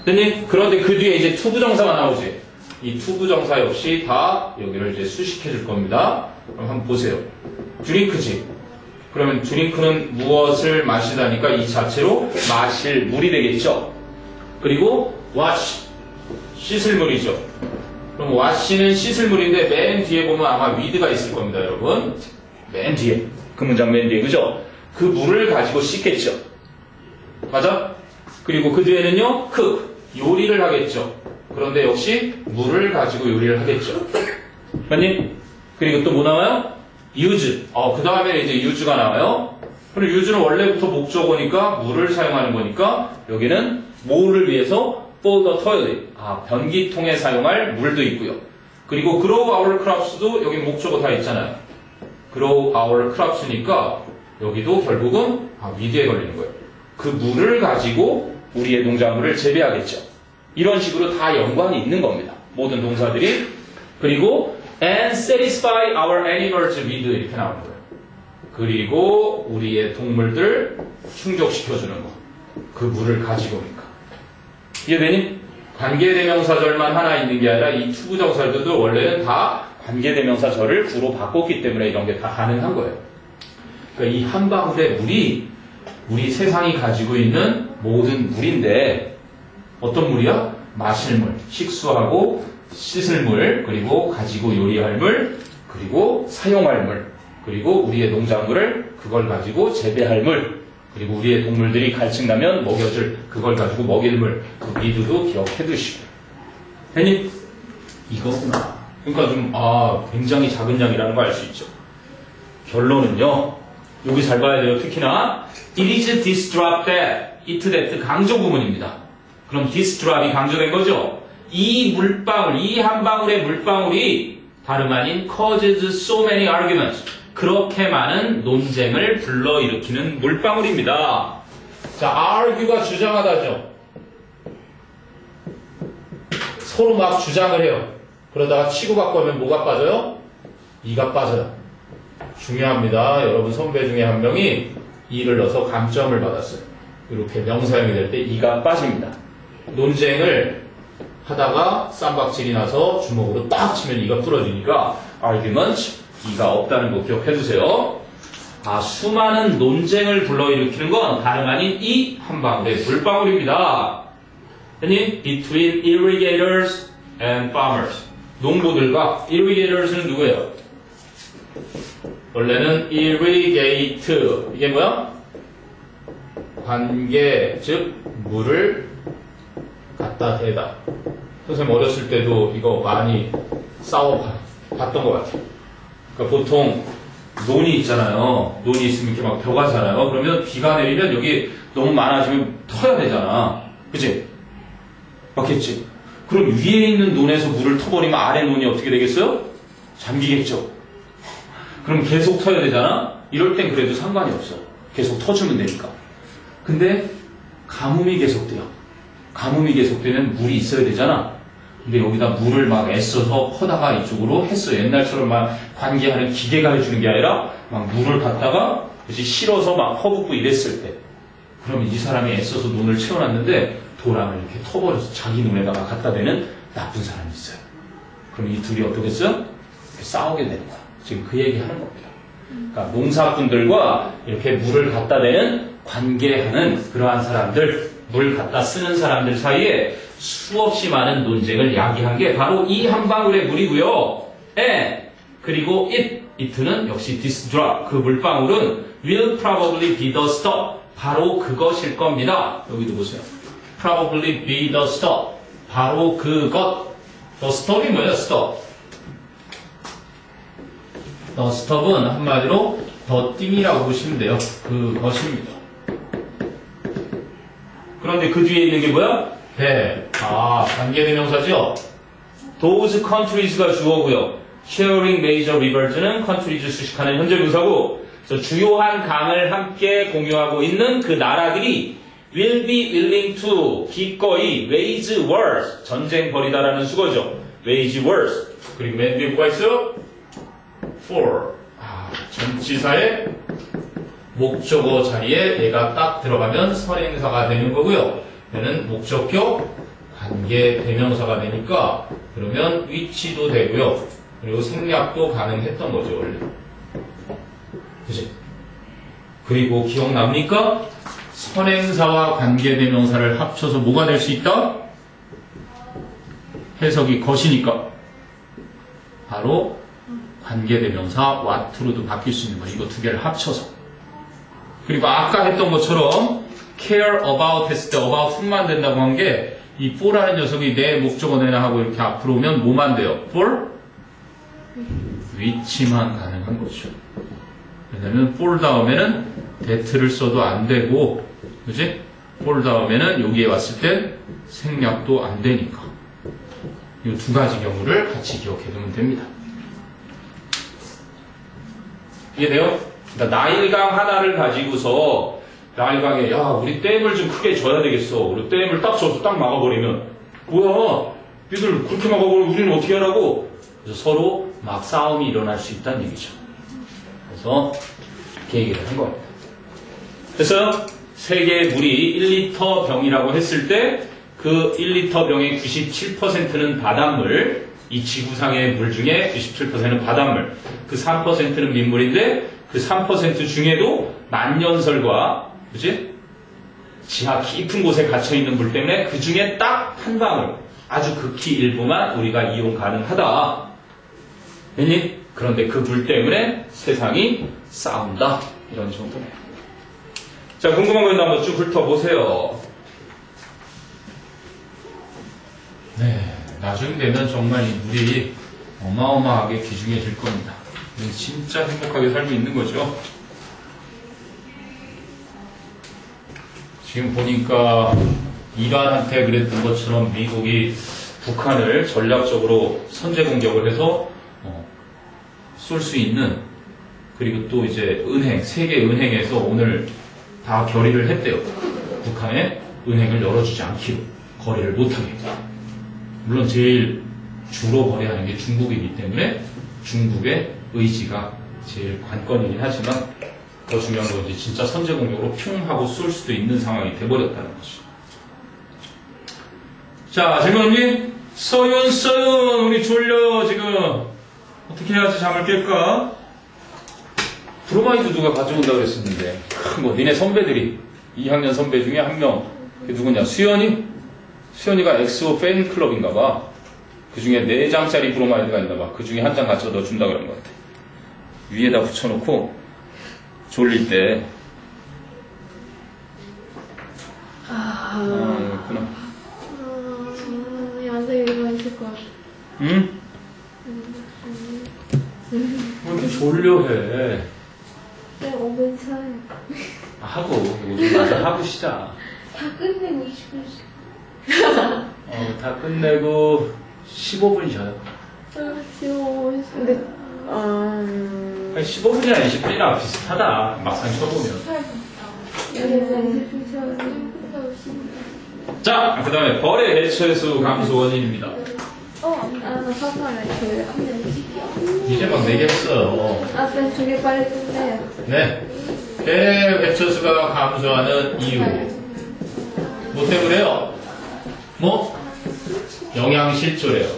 됐니? 그런데 그 뒤에 이제 투부정사가 나오지. 이 투부정사 역시 다 여기를 이제 수식해 줄 겁니다. 그럼 한번 보세요. 드링크지. 그러면 드링크는 무엇을 마시다니까 이 자체로 마실 물이 되겠죠. 그리고 wash 씻을 물이죠. 그럼 wash는 씻을 물인데 맨 뒤에 보면 아마 with가 있을 겁니다, 여러분. 맨 뒤에 그 문장 맨 뒤에 그죠? 그 물을 가지고 씻겠죠. 맞아? 그리고 그 뒤에는요, cook 요리를 하겠죠. 그런데 역시 물을 가지고 요리를 하겠죠. 맞니? 그리고 또 뭐 나와요? use. 그 다음에 이제 use가 나와요. 그리고 use는 원래부터 목적어니까 물을 사용하는 거니까 여기는 뭐를 위해서? for the toilet. 변기통에 사용할 물도 있고요. 그리고 grow our crops도 여기 목적어 다 있잖아요. grow our crops니까 여기도 결국은 with에 걸리는 거예요. 그 물을 가지고 우리의 농작물을 재배하겠죠. 이런 식으로 다 연관이 있는 겁니다. 모든 동사들이. 그리고 and satisfy our animals with 이렇게 나오는 거예요. 그리고 우리의 동물들 충족시켜주는 거. 그 물을 가지고니까. 이해되니? 관계대명사절만 하나 있는 게 아니라 이 투부정사들도 원래는 다 관계대명사절을 구로 바꿨기 때문에 이런 게 다 가능한 거예요. 그러니까 이 한 방울의 물이 우리 세상이 가지고 있는 모든 물인데 어떤 물이야? 마실 물, 식수하고 씻을 물, 그리고 가지고 요리할 물, 그리고 사용할 물, 그리고 우리의 농작물을 그걸 가지고 재배할 물, 그리고 우리의 동물들이 갈증나면 먹여줄 그걸 가지고 먹일 물, 그 미드도 기억해 두시고. 됐니? 이거구나. 그러니까 좀 굉장히 작은 양이라는 거 알 수 있죠. 결론은요. 여기 잘 봐야 돼요. 특히나 it is this drop that, it that 강조 부분입니다. 그럼 this drop이 강조된 거죠. 이 물방울, 이 한 방울의 물방울이 다름 아닌 causes so many arguments. 그렇게 많은 논쟁을 불러일으키는 물방울입니다. 자, argue가 주장하다죠. 서로 막 주장을 해요. 그러다가 치고받고 하면 뭐가 빠져요? 이가 빠져요. 중요합니다. 여러분 선배 중에 한 명이 이를 넣어서 감점을 받았어요. 이렇게 명사형이 될 때 이가 빠집니다. 논쟁을 하다가 쌈박질이 나서 주먹으로 딱 치면 이가 부러지니까 argument, 이가 없다는 거 기억해두세요. 수많은 논쟁을 불러일으키는 건 다름 아닌 이 한 방울의 물방울입니다. between irrigators and farmers. 농부들과 irrigators는 누구예요? 원래는 irrigate 이게 뭐야? 관계 즉 물을 갖다 대다. 선생님 어렸을 때도 이거 많이 싸워 봤던 것 같아요. 그러니까 보통 논이 있잖아요. 논이 있으면 이렇게 막 벼가잖아요. 그러면 비가 내리면 여기 너무 많아지면 터야 되잖아. 그치? 맞겠지? 그럼 위에 있는 논에서 물을 터버리면 아래 논이 어떻게 되겠어요? 잠기겠죠? 그럼 계속 터야 되잖아? 이럴 땐 그래도 상관이 없어. 계속 터주면 되니까. 근데 가뭄이 계속돼요. 가뭄이 계속되면 물이 있어야 되잖아. 근데 여기다 물을 막 애써서 퍼다가 이쪽으로 했어. 옛날처럼 막 관계하는 기계가 해주는 게 아니라 막 물을 갖다가 실어서 막 퍼붓고 이랬을 때. 그러면 이 사람이 애써서 논을 채워놨는데 도랑을 이렇게 터버려서 자기 논에다가 갖다 대는 나쁜 사람이 있어요. 그럼 이 둘이 어떻겠어요? 이렇게 싸우게 되는 거야. 지금 그 얘기 하는 겁니다. 그러니까 농사꾼들과 이렇게 물을 갖다 대는 관계하는 그러한 사람들, 물 갖다 쓰는 사람들 사이에 수없이 많은 논쟁을 야기한 게 바로 이 한 방울의 물이고요. 그리고 it는 역시 this drop, 그 물방울은 will probably be the stop, 바로 그것일 겁니다. 여기도 보세요. probably be the stop, 바로 그것. the stop이 뭐예요? stop. the stop은 한마디로 더 띵이라고 보시면 돼요. 그것입니다. 그런데 그 뒤에 있는 게 뭐야? 관계대명사죠? Those countries가 주어고요. Sharing major rivers는 countries 수식하는 현재 분사고, 그래서 주요한 강을 함께 공유하고 있는 그 나라들이 will be willing to 기꺼이 wage wars, 전쟁 벌이다라는 수거죠. wage wars. 그리고 맨 뒤에 뭐가 있어요? for. 전치사의 목적어 자리에 얘가 딱 들어가면 선행사가 되는 거고요. 얘는 목적격 관계 대명사가 되니까 그러면 위치도 되고요. 그리고 생략도 가능했던 거죠, 원래. 그치? 그리고 기억납니까? 선행사와 관계 대명사를 합쳐서 뭐가 될 수 있다? 해석이 것이니까. 바로 관계 대명사 what로도 바뀔 수 있는 거예요. 이거 두 개를 합쳐서. 그리고 아까 했던 것처럼 care about 했을 때 about 뿐만 된다고 한 게 이 for라는 녀석이 내 목적어 내나 하고 이렇게 앞으로 오면 뭐만 돼요? for? 위치만 가능한 거죠. 왜냐면 for 다음에는 that를 써도 안 되고, 그지? for 다음에는 여기에 왔을 때 생략도 안 되니까. 이 두 가지 경우를 같이 기억해 두면 됩니다. 이해돼요? 그러니까 나일강 하나를 가지고서 나일강에 야 우리 댐을 좀 크게 져야 되겠어. 우리 댐을 딱 져서 딱 막아버리면 뭐야? 니들 그렇게 막아버리면 우리는 어떻게 하라고? 그래서 서로 막 싸움이 일어날 수 있다는 얘기죠. 그래서 이렇게 얘기를 한 겁니다. 그래서 세계의 물이 1리터 병이라고 했을 때 그 1리터 병의 97%는 바닷물, 이 지구상의 물 중에 97%는 바닷물, 그 3%는 민물인데 그 3% 중에도 만년설과, 그치? 지하 깊은 곳에 갇혀있는 물 때문에 그 중에 딱 한 방울, 아주 극히 일부만 우리가 이용 가능하다. 왜니? 그런데 그 물 때문에 세상이 싸운다. 이런 정도네요. 자, 궁금한 거 있나 한번 쭉 훑어보세요. 네, 나중 되면 정말 이 물이 어마어마하게 귀중해질 겁니다. 진짜 행복하게 살고 있는 거죠. 지금 보니까 이란한테 그랬던 것처럼 미국이 북한을 전략적으로 선제 공격을 해서 쏠 수 있는, 그리고 또 이제 은행, 세계 은행에서 오늘 다 결의를 했대요. 북한의 은행을 열어주지 않기로, 거래를 못하게. 물론 제일 주로 거래하는 게 중국이기 때문에 중국의 의지가 제일 관건이긴 하지만 더 중요한 건 이제 진짜 선제 공격으로 뿅 하고 쏠 수도 있는 상황이 돼버렸다는 거죠. 자, 질문 없니? 서윤, 우리 졸려, 지금. 어떻게 해야지 잠을 깰까? 브로마이드 누가 가져온다고 그랬었는데. 니네 선배들이, 2학년 선배 중에 한 명, 그게 누구냐? 수연이가 엑소 팬클럽인가 봐. 그 중에 4장짜리 브로마이드가 있나 봐. 그 중에 한 장 갖다 넣어준다 그런 것 같아. 위에다 붙여놓고 졸릴 때. 그렇구나. 연습이가 있을 것 같아. 응? 왜 이렇게 졸려해? 네, 5분 차이. 하고, 요즘 와서 하고 시작. 다 끝내고 20분씩. 다 끝내고 15분 쉬어요. 근데, 아니, 15분이나 20분이랑 비슷하다. 막상 쳐보면. 자, 그 다음에 벌의 개체수 감소 원인입니다. 나 사과를 이제 막 4개 했어요. 쌤, 되게 빨리 끝내요. 네. 개체수가 감소하는 이유. 뭐 때문에요? 뭐? 영양 실조래요.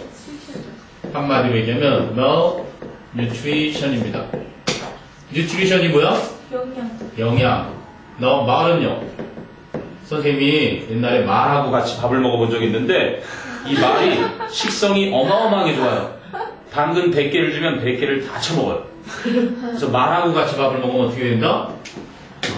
한마디로 얘기하면 malnutrition입니다. nutrition이 뭐야? 영양. 말은요? 선생님이 옛날에 말하고 같이 밥을 먹어본 적이 있는데 이 말이 식성이 어마어마하게 좋아요. 당근 100개를 주면 100개를 다 쳐먹어요. 그래서 말하고 같이 밥을 먹으면 어떻게 된다?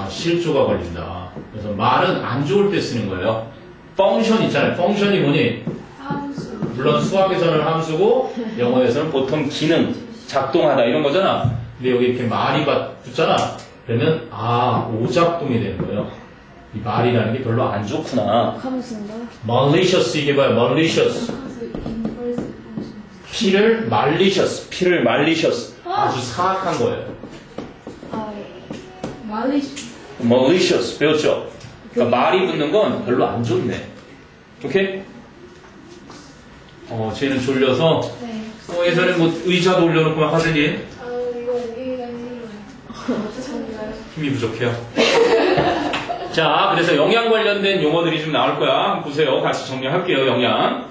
실조가 걸린다. 그래서 말은 안 좋을 때 쓰는 거예요. 펑션 있잖아요. 펑션이 뭐니? 함수. 물론 수학에서는 함수고 영어에서는 보통 기능, 작동하다 이런 거잖아. 근데 여기 이렇게 말이 붙잖아. 그러면 오작동이 되는 거예요. 이 말이라는 게 별로 안 좋구나. 카무스인가? malicious 이게 뭐야? malicious. 피를 malicious. 아주 사악한 거예요. malicious 배웠죠? 그러니까 말이 붙는 건 별로 안 좋네. 오케이? 쟤는 졸려서 네. 예전에 뭐 의자도 올려놓고 막 하더니 이거 오기가 힘들어요. 힘이 부족해요. 자, 그래서 영양 관련된 용어들이 좀 나올 거야. 한번 보세요. 같이 정리할게요. 영양.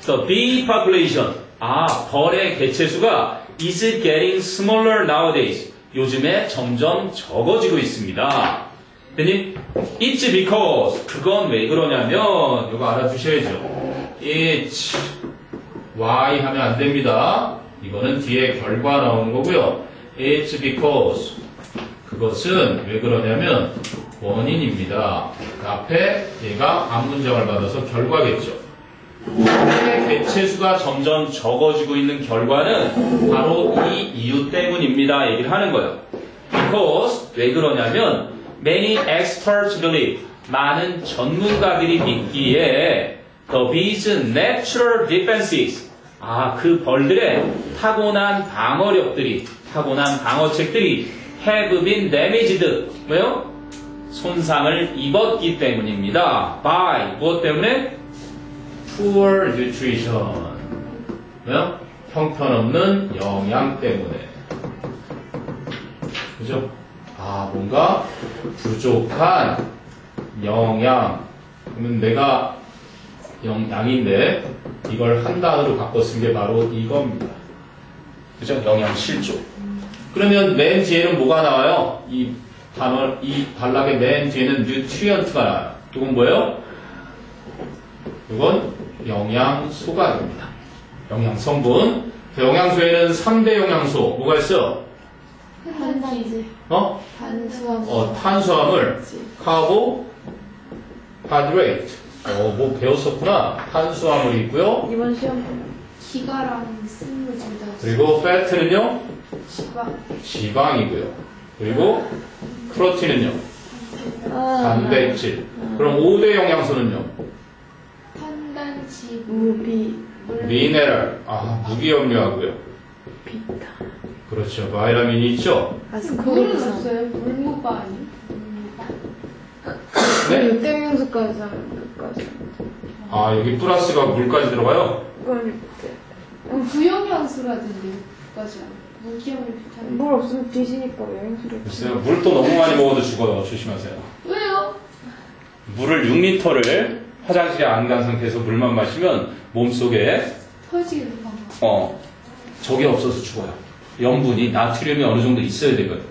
The bee population. 벌의 개체수가 is getting smaller nowadays. 요즘에 점점 적어지고 있습니다. 됐니? It's because. 그건 왜 그러냐면 이거 알아두셔야죠. It's why 하면 안 됩니다. 이거는 뒤에 결과 나오는 거고요. It's because. 그것은 왜 그러냐면 원인입니다. 그 앞에 얘가 앞문장을 받아서 결과겠죠. 개체수가 점점 적어지고 있는 결과는 바로 이 이유 때문입니다. 얘기를 하는 거예요. Because 왜 그러냐면 many experts believe 많은 전문가들이 믿기에 the bees' natural defenses 그 벌들의 타고난 방어력들이 타고난 방어책들이 have been damaged 뭐요? 손상을 입었기 때문입니다. by 무엇 때문에? poor nutrition 뭐요? 형편없는 영양 때문에 그죠? 뭔가 부족한 영양 그러면 내가 양인데 이걸 한 단어로 바꿔 쓴 게 바로 이겁니다. 그죠? 영양 실조. 그러면 맨 뒤에는 뭐가 나와요? 이 단락의 맨 뒤에는 nutrient가 나와요. 이건 뭐예요? 이건 영양소가 됩니다. 영양성분. 영양소에는 3대 영양소. 뭐가 있어요? 탄단지. 탄수화물. 카보하이드레이트. 뭐 배웠었구나. 탄수화물이 있고요. 이번 시험 기가랑 스무지다. 그리고 패트는요? 지방이고요. 그리고 프로틴은요? 단백질. 그럼 5대 영양소는요? 탄단지, 미네랄. 무기염료하고요. 비타. 그렇죠. 바이타민이 있죠? 물은 아스코르비산. 없어요? 물무바 아니에요? 네? 육대영양소까지 하면 끝까지. 여기 플러스가 물까지 들어가요? 그건 부영양소라든지 까지 무기염을 비타민. 뭘 없으면 뒤지니까 영양소를. 글쎄요. 물도 너무 많이 먹어도 죽어요. 조심하세요. 왜요? 물을 6리터를 화장실에 안 간 상태에서 물만 마시면 몸속에 터지기도 하고. 적이 없어서 죽어요. 염분이 나트륨이 어느 정도 있어야 되거든요.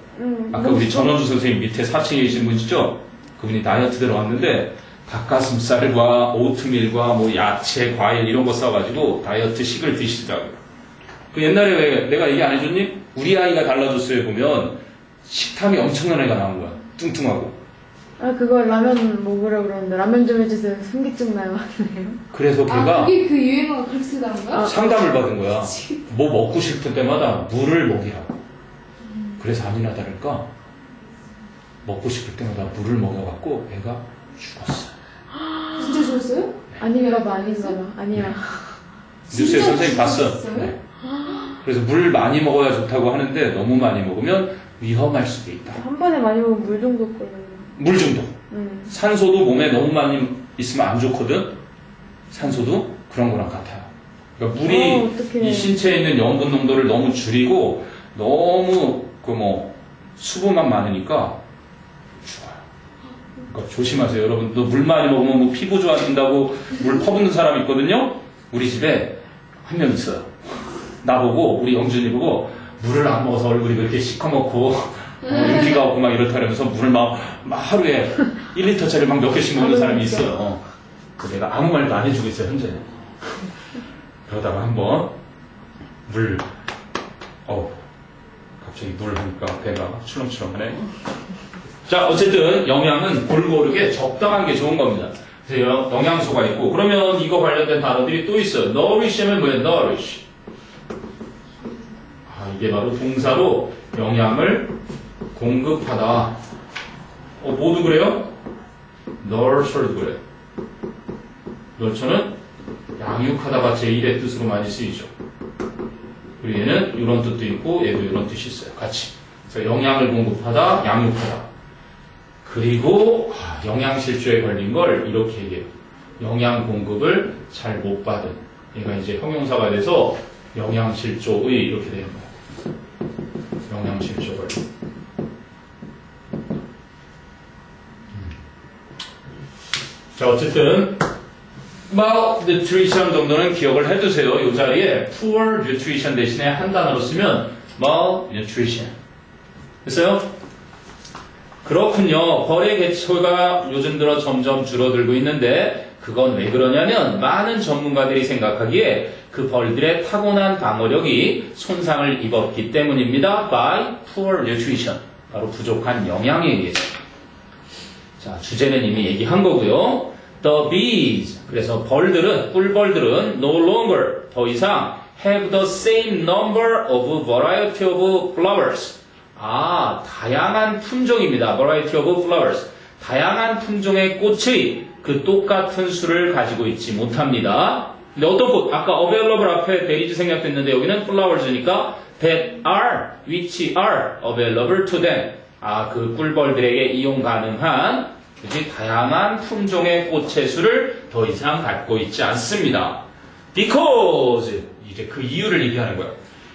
아까 우리 전원주 선생님 밑에 4층에 계신 분이시죠? 그분이 다이어트 들어왔는데 닭가슴살과 오트밀과 뭐 야채, 과일 이런 거 써가지고 다이어트 식을 드시더라고요. 그 옛날에 왜 내가 얘기 안 해줬니? 우리 아이가 달라졌어요 보면 식탐이 엄청난 애가 나온 거야. 뚱뚱하고. 아, 그거 라면 먹으려고 그러는데, 라면 좀 해주세요. 삼기증 나요. 그래서 걔가 그게 그 유행어가 그렇게 쓰다는 거야? 상담을 받은 거야. 뭐 먹고 싶을 때마다 물을 먹이라고. 그래서 아니나 다를까 먹고 싶을 때마다 물을 먹여갖고 애가 죽었어. 진짜 좋았어요? 아닌가 봐, 아닌가 봐. 아니야. 뉴스에 진짜 선생님 봤어. 죽었어요? 네. 그래서 물 많이 먹어야 좋다고 하는데 너무 많이 먹으면 위험할 수도 있다. 한 번에 많이 먹으면 물 중독 걸려요. 물 중독. 산소도 몸에 너무 많이 있으면 안 좋거든. 산소도 그런 거랑 같아요. 그러니까 물이 어떡해. 이 신체에 있는 염분 농도를 너무 줄이고 너무 수분만 많으니까 죽어요. 그러니까 조심하세요. 여러분도 물 많이 먹으면 뭐 피부 좋아진다고 물 퍼붓는 사람 있거든요. 우리 집에 한 명 있어요. 나보고 우리 영준이 보고 물을 안 먹어서 얼굴이 그렇게 시커멓고 윤기가 없고 막 이렇다면서 물을 막 하루에 1리터짜리 막 몇 개씩 먹는 사람이 있어요. 내가 아무 말도 안 해주고 있어요 현재. 그러다가 한번 갑자기 물 하니까 배가 출렁출렁하네. 자, 어쨌든 영양은 골고루게 적당한 게 좋은 겁니다. 그래서 영양소가 있고, 그러면 이거 관련된 단어들이 또 있어요. nourish면 뭐예요? nourish. 이게 바로 동사로 영양을 공급하다. 모두 그래요? nurture도 그래요. nurture는 양육하다가 제1의 뜻으로 많이 쓰이죠. 그리고 얘는 이런 뜻도 있고 얘도 이런 뜻이 있어요. 같이. 그래서 영양을 공급하다, 양육하다. 그리고 영양실조에 걸린 걸 이렇게 얘기해요. 영양 공급을 잘 못 받은. 얘가 이제 형용사가 돼서 영양실조의 이렇게 되는 거예요. 영양실조 걸림. 자, 어쨌든 malnutrition 정도는 기억을 해두세요. 이 자리에 poor nutrition 대신에 한 단어로 쓰면 malnutrition. 됐어요? 그렇군요. 벌의 개체가 요즘 들어 점점 줄어들고 있는데 그건 왜 그러냐면 많은 전문가들이 생각하기에 그 벌들의 타고난 방어력이 손상을 입었기 때문입니다. by poor nutrition. 바로 부족한 영양에 의해서. 자, 주제는 이미 얘기한 거고요. The bees. 그래서 벌들은, 꿀벌들은 no longer, 더 이상 have the same number of variety of flowers. 다양한 품종입니다. variety of flowers. 다양한 품종의 꽃의 그 똑같은 수를 가지고 있지 못합니다. 근데 어떤 꽃? 아까 available 앞에 there is 생략됐는데 여기는 flowers니까 that are, which are available to them. 그 꿀벌들에게 이용 가능한 다양한 품종의 꽃의 수를 더 이상 갖고 있지 않습니다. Because 이제 그 이유를 얘기하는 거야.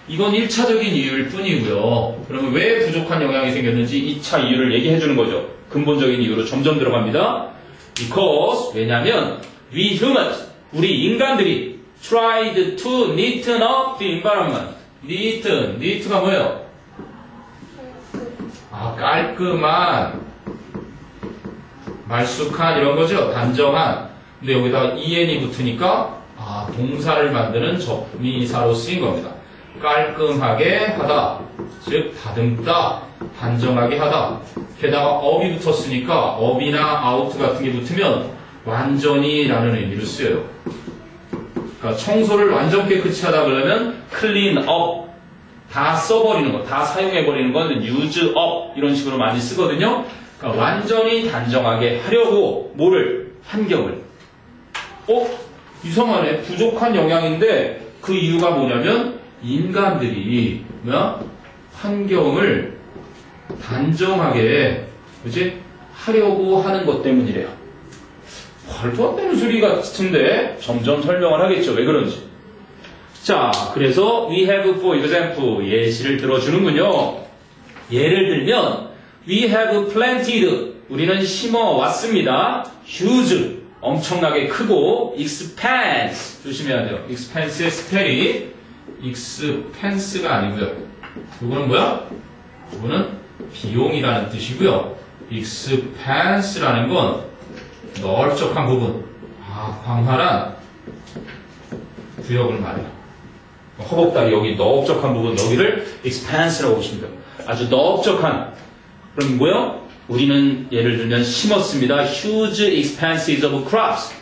이건 1차적인 이유일 뿐이고요. 그러면 왜 부족한 영양이 생겼는지 2차 이유를 얘기해 주는 거죠. 근본적인 이유로 점점 들어갑니다. Because 왜냐하면 we humans 우리 인간들이 tried to neaten up the environment. neat가 뭐예요? 깔끔한, 말쑥한 이런 거죠. 단정한. 근데 여기다가 en이 붙으니까 동사를 만드는 접미사로 쓰인 겁니다. 깔끔하게 하다, 즉 다듬다, 단정하게 하다. 게다가 up이 붙었으니까 up이나 out 같은 게 붙으면 완전히 라는 의미로 쓰여요. 그러니까 청소를 완전 깨끗이 하다 그러면 clean up, 다 써버리는 거, 다 사용해버리는 건 use up 이런 식으로 많이 쓰거든요. 그러니까 완전히 단정하게 하려고 뭐를? 환경을. 이상하네. 부족한 영양인데 그 이유가 뭐냐면 인간들이 환경을 단정하게 하려고 하는 것 때문이래요. 말도 안 되는 소리 같은데 점점 설명을 하겠죠. 왜 그런지. 자, 그래서 we have for example 예시를 들어주는군요. 예를 들면 we have planted 우리는 심어 왔습니다. huge 엄청나게 크고 expanse 조심해야 돼요. expanse의 스펠이 expense가 아니고요. 이거는 뭐야? 이거는 비용이라는 뜻이고요. expense라는 건 넓적한 부분. 광활한 구역을 말해요. 허벅다리 여기 넓적한 부분, 여기를 expanse라고 보시면 돼요. 아주 넓적한. 그럼 뭐요? 우리는 예를 들면 심었습니다. huge expanses of crops.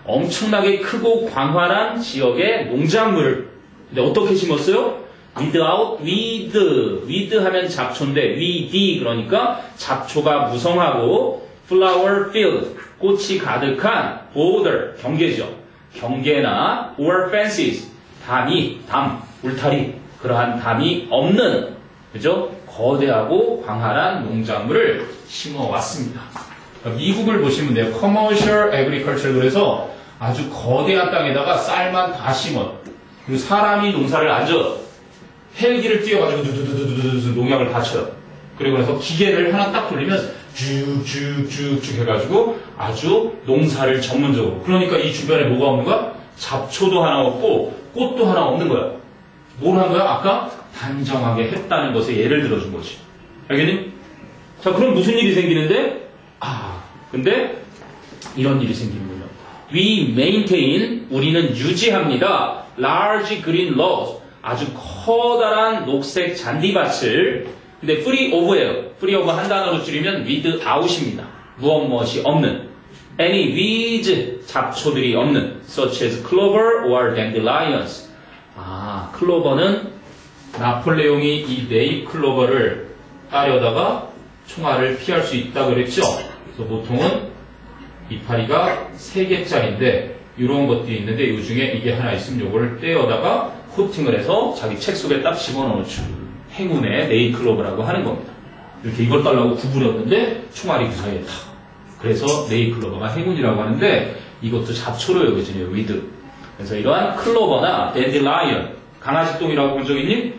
엄청나게 크고 광활한 지역의 농작물을. 근데 어떻게 심었어요? without weed 하면 잡초인데 weedy 그러니까 잡초가 무성하고 flower field 꽃이 가득한 border 경계죠. 경계나 or fences 담, 울타리 그러한 담이 없는 그죠? 거대하고 광활한 농작물을 심어 왔습니다. 미국을 보시면 돼요. commercial agriculture 그래서 아주 거대한 땅에다가 쌀만 다 심어. 그리고 사람이 농사를 아주 헬기를 띄워가지고 농약을 다 쳐요. 그리고 나서 기계를 하나 딱 돌리면 쭉쭉쭉쭉 해가지고 아주 농사를 전문적으로. 그러니까 이 주변에 뭐가 없는 거야? 잡초도 하나 없고 꽃도 하나 없는 거야. 뭘 한 거야? 아까 단정하게 했다는 것에 예를 들어준 거지. 알겠니? 자, 그럼 무슨 일이 생기는데? 근데 이런 일이 생기는군요. We maintain, 우리는 유지합니다. Large green lawns, 아주 커다란 녹색 잔디밭을. 근데 free of예요. free of 한 단어로 줄이면 without입니다. 무엇이 없는. Any weeds, 잡초들이 없는. Such as clover or dandelions. 클로버는 나폴레옹이 이 네잎클로버를 따려다가 총알을 피할 수 있다고 그랬죠. 그래서 보통은 이파리가 3개짜리인데 이런 것들이 있는데 이 중에 이게 하나 있으면 이거를 떼어다가 코팅을 해서 자기 책 속에 딱 집어넣죠. 행운의 네잎클로버라고 하는 겁니다. 이렇게 이걸 달라고 구부렸는데 총알이 그 사이에 다. 그래서 네잎클로버가 행운이라고 하는데 이것도 잡초로 여겨지네요. 위드. 그래서 이러한 클로버나 댄딜라이언, 강아지똥이라고 본 적 있니?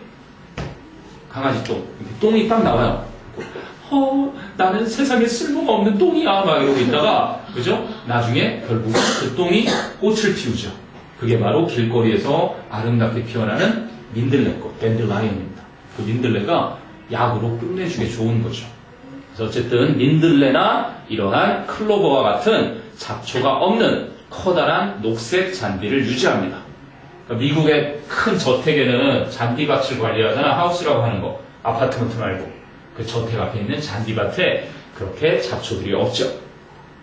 강아지똥. 똥이 딱 나와요. 나는 세상에 쓸모가 없는 똥이야. 막 이러고 있다가, 그죠? 나중에 결국 그 똥이 꽃을 피우죠. 그게 바로 길거리에서 아름답게 피어나는 민들레꽃, 댄딜라이언입니다. 그 민들레가 약으로 끝내주게 좋은 거죠. 그래서 어쨌든 민들레나 이러한 클로버와 같은 잡초가 없는 커다란 녹색 잔디를 유지합니다. 그러니까 미국의 큰 저택에는 잔디밭을 관리하잖아. 하우스라고 하는 거. 아파트먼트 말고. 그 저택 앞에 있는 잔디밭에 그렇게 잡초들이 없죠.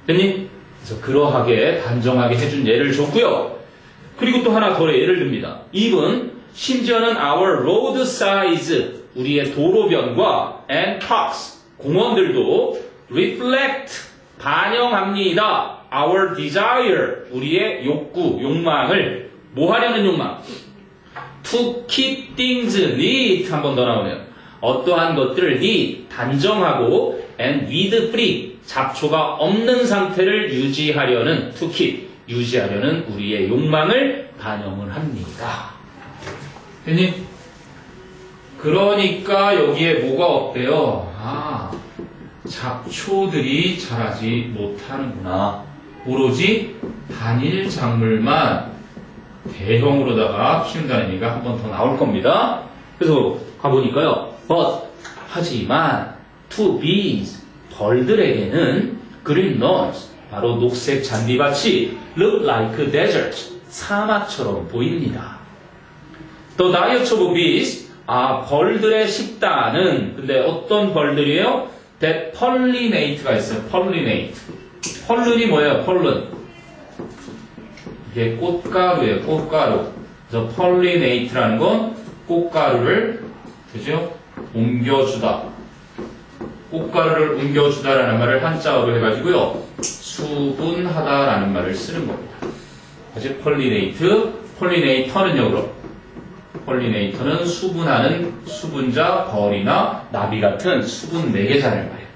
됐니? 그래서 그러하게 단정하게 해준 예를 줬고요. 그리고 또 하나 더 예를 듭니다. even 심지어는 our roadsides 우리의 도로변과 and parks 공원들도 reflect 반영합니다. our desire 우리의 욕구, 욕망을 뭐 하려는 욕망? to keep things neat 한 번 더 나오네요. 어떠한 것들을 neat, 단정하고 and weed free, 잡초가 없는 상태를 유지하려는 to keep, 유지하려는 우리의 욕망을 반영을 합니다. 됐니? 그러니까 여기에 뭐가 없대요? 잡초들이 자라지 못하는구나. 오로지 단일 작물만 대형으로다가 키운다는 얘기가 한 번 더 나올 겁니다. 그래서 가보니까요. But, 하지만 to bees, 벌들에게는 green lawns, 바로 녹색 잔디밭이 look like desert, 사막처럼 보입니다. The diet of bees, 벌들의 식단은 근데 어떤 벌들이에요? That pollinate가 있어요. pollinate. 펄룬이 뭐예요? 펄룬. 이게 꽃가루예요. 꽃가루. 그래서 pollinate라는 건 꽃가루를 그죠? 옮겨주다. 꽃가루를 옮겨주다라는 말을 한자어로 해가지고요. 수분하다라는 말을 쓰는 겁니다. 그래서 pollinator는요, 그럼. pollinator는 수분하는 수분자, 벌이나 나비 같은 수분 매개자를 말해요.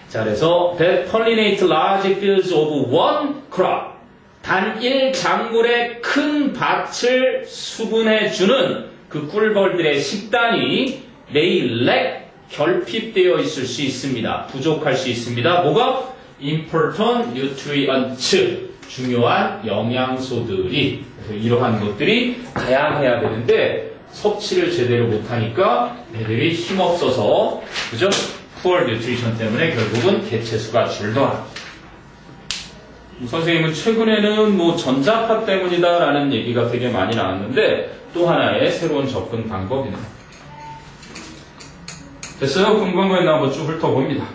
자, 그래서 that pollinate large fields of one crop. 단일 작물의 큰 밭을 수분해주는 그 꿀벌들의 식단이 they lack, 결핍되어 있을 수 있습니다. 부족할 수 있습니다. 뭐가? important nutrients, 중요한 영양소들이. 그래서 이러한 것들이 다양해야 되는데 섭취를 제대로 못하니까 애들이 힘없어서, 그죠? poor nutrition 때문에 결국은 개체수가 줄더라. 선생님은 최근에는 뭐 전자파 때문이다라는 얘기가 되게 많이 나왔는데 또 하나의 새로운 접근 방법이네요. 됐어요? 궁금한 거 있나 한번 쭉 훑어봅니다.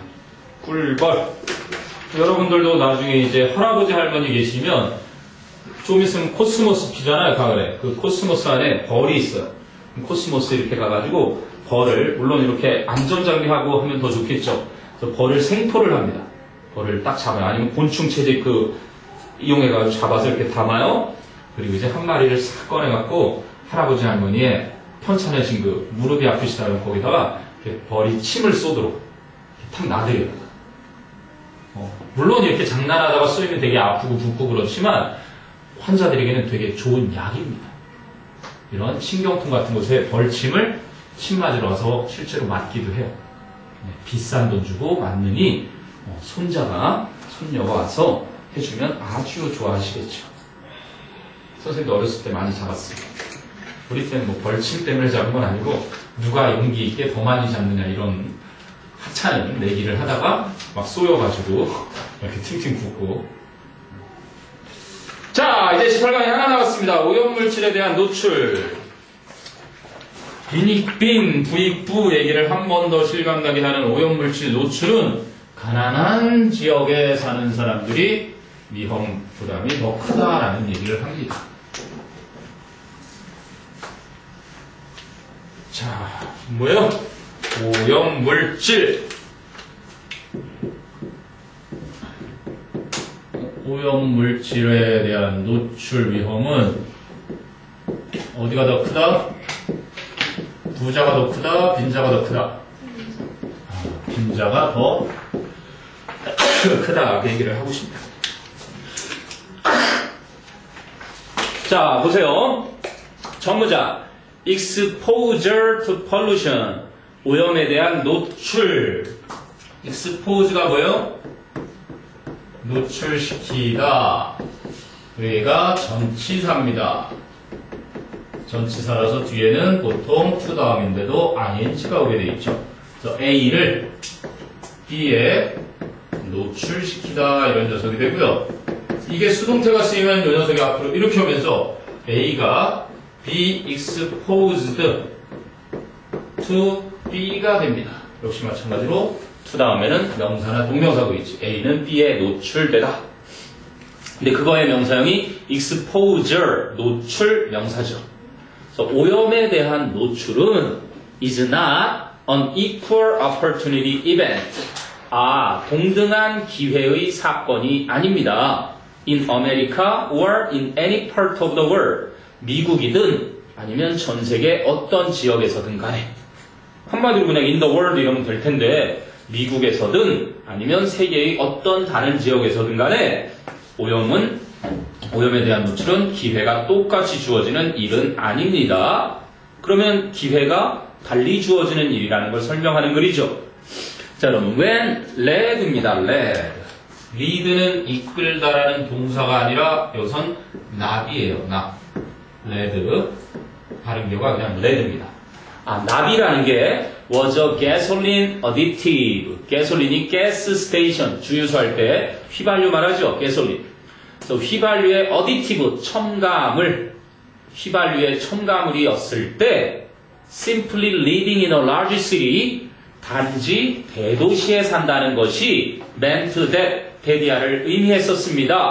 꿀벌. 여러분들도 나중에 이제 할아버지 할머니 계시면 좀 있으면 코스모스 피잖아요, 가을에. 그 코스모스 안에 벌이 있어요. 코스모스 이렇게 가가지고 벌을, 물론 이렇게 안전장비하고 하면 더 좋겠죠. 그래서 벌을 생포를 합니다. 벌을 딱 잡아요. 아니면 곤충 채집 이용해가지고 잡아서 이렇게 담아요. 그리고 이제 한 마리를 싹 꺼내갖고 할아버지 할머니의 편찮으신 그 무릎이 아프시다면 거기다가 이렇게 벌이 침을 쏘도록 탁 놔드려요. 물론 이렇게 장난하다가 쏘이면 되게 아프고 붓고 그렇지만 환자들에게는 되게 좋은 약입니다. 이런 신경통 같은 곳에 벌침을 침 맞으러 와서 실제로 맞기도 해요. 비싼 돈 주고 맞느니 손녀가 와서 해주면 아주 좋아하시겠죠. 선생님도 어렸을 때 많이 잡았어요. 우리 때는 뭐 벌침 때문에 잡은 건 아니고 누가 용기 있게 더 많이 잡느냐 이런 하찮은 내기를 하다가 막 쏘여가지고 이렇게 팅팅 붓고. 자, 이제 18강이 하나 남았습니다. 오염물질에 대한 노출. 빈익빈, 부익부 얘기를 한 번 더 실감나게 하는 오염물질 노출은 가난한 지역에 사는 사람들이 위험 부담이 더 크다라는 얘기를 합니다. 자, 뭐예요? 오염물질. 오염물질에 대한 노출 위험은 어디가 더 크다? 부자가 더 크다? 빈자가 더 크다? 빈자가 더 크다. 그 얘기를 하고 싶네요. 자, 보세요. 정문자. exposure to pollution. 오염에 대한 노출. expose가 뭐예요? 노출시키다. 얘가 전치사입니다. 전치사라서 뒤에는 보통 to 다음인데도 ing가 오게 되어 있죠. 그래서 A를 B에 노출시키다 이런 녀석이 되고요. 이게 수동태가 쓰이면 이 녀석이 앞으로 이렇게 오면서 A가 be exposed to B가 됩니다. 역시 마찬가지로 to 다음에는 명사나 동명사고 있지. A는 B에 노출되다. 근데 그거의 명사형이 exposure, 노출 명사죠. 그래서 오염에 대한 노출은 is not an equal opportunity event. 동등한 기회의 사건이 아닙니다. In America or in any part of the world. 미국이든 아니면 전 세계 어떤 지역에서든 간에. 한마디로 그냥 in the world 이러면 될 텐데 미국에서든 아니면 세계의 어떤 다른 지역에서든 간에 오염에 대한 노출은 기회가 똑같이 주어지는 일은 아닙니다. 그러면 기회가 달리 주어지는 일이라는 걸 설명하는 글이죠. 자, 그럼 when lead입니다. lead는 이끌다라는 동사가 아니라 여기선 납이에요. 납. lead. 발음교가 그냥 lead입니다. 납이라는 게 was a gasoline additive. gasolin이 가스 스테이션 주유소 할 때 휘발유 말하죠. gasoline. 그래서 휘발유의 additive 휘발유의 첨가물이었을 때 simply living in a large city 단지 대도시에 산다는 것이 meant that 대디아를 의미했었습니다.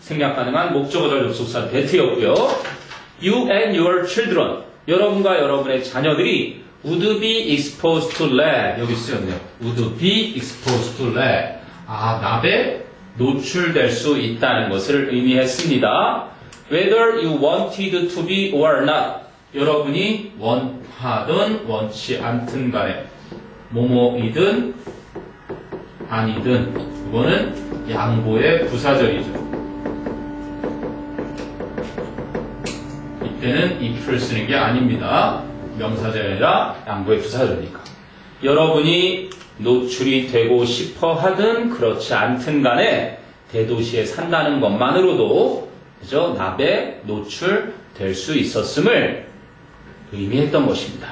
생략 가능한 목적어절 접속사 that였고요. You and your children 여러분과 여러분의 자녀들이 would be exposed to lead 여기 쓰였네요. would be exposed to lead 납에 노출될 수 있다는 것을 의미했습니다. Whether you wanted to be or not 여러분이 원하든 원치 않든 간에 뭐뭐이든 아니든 이거는 양보의 부사절이죠. 이때는 if를 쓰는 게 아닙니다. 명사절이 아니라 양보의 부사절이니까. 여러분이 노출이 되고 싶어 하든 그렇지 않든 간에 대도시에 산다는 것만으로도 그죠? 납에 노출될 수 있었음을 의미했던 것입니다.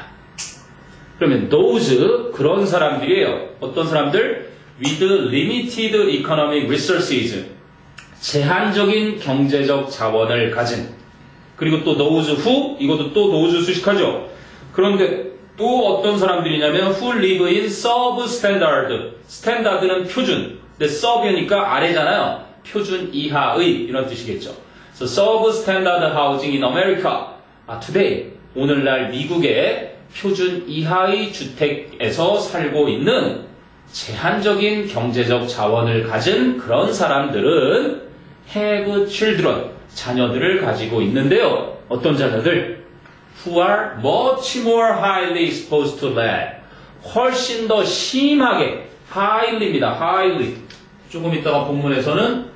그러면 those 그런 사람들이에요. 어떤 사람들? with limited economic resources 제한적인 경제적 자원을 가진. 그리고 또 those who, 이것도 또 those 수식하죠. 그런데 또 어떤 사람들이냐면 who live in substandard. 스탠다드는 표준. 근데 sub이니까 아래잖아요. 표준 이하의 이런 뜻이겠죠. So substandard housing in America. today. 오늘날 미국의 표준 이하의 주택에서 살고 있는 제한적인 경제적 자원을 가진 그런 사람들은 have children. 자녀들을 가지고 있는데요. 어떤 자녀들? Who are much more highly exposed to lead. 훨씬 더 심하게, highly입니다. highly. 조금 이따가 본문에서는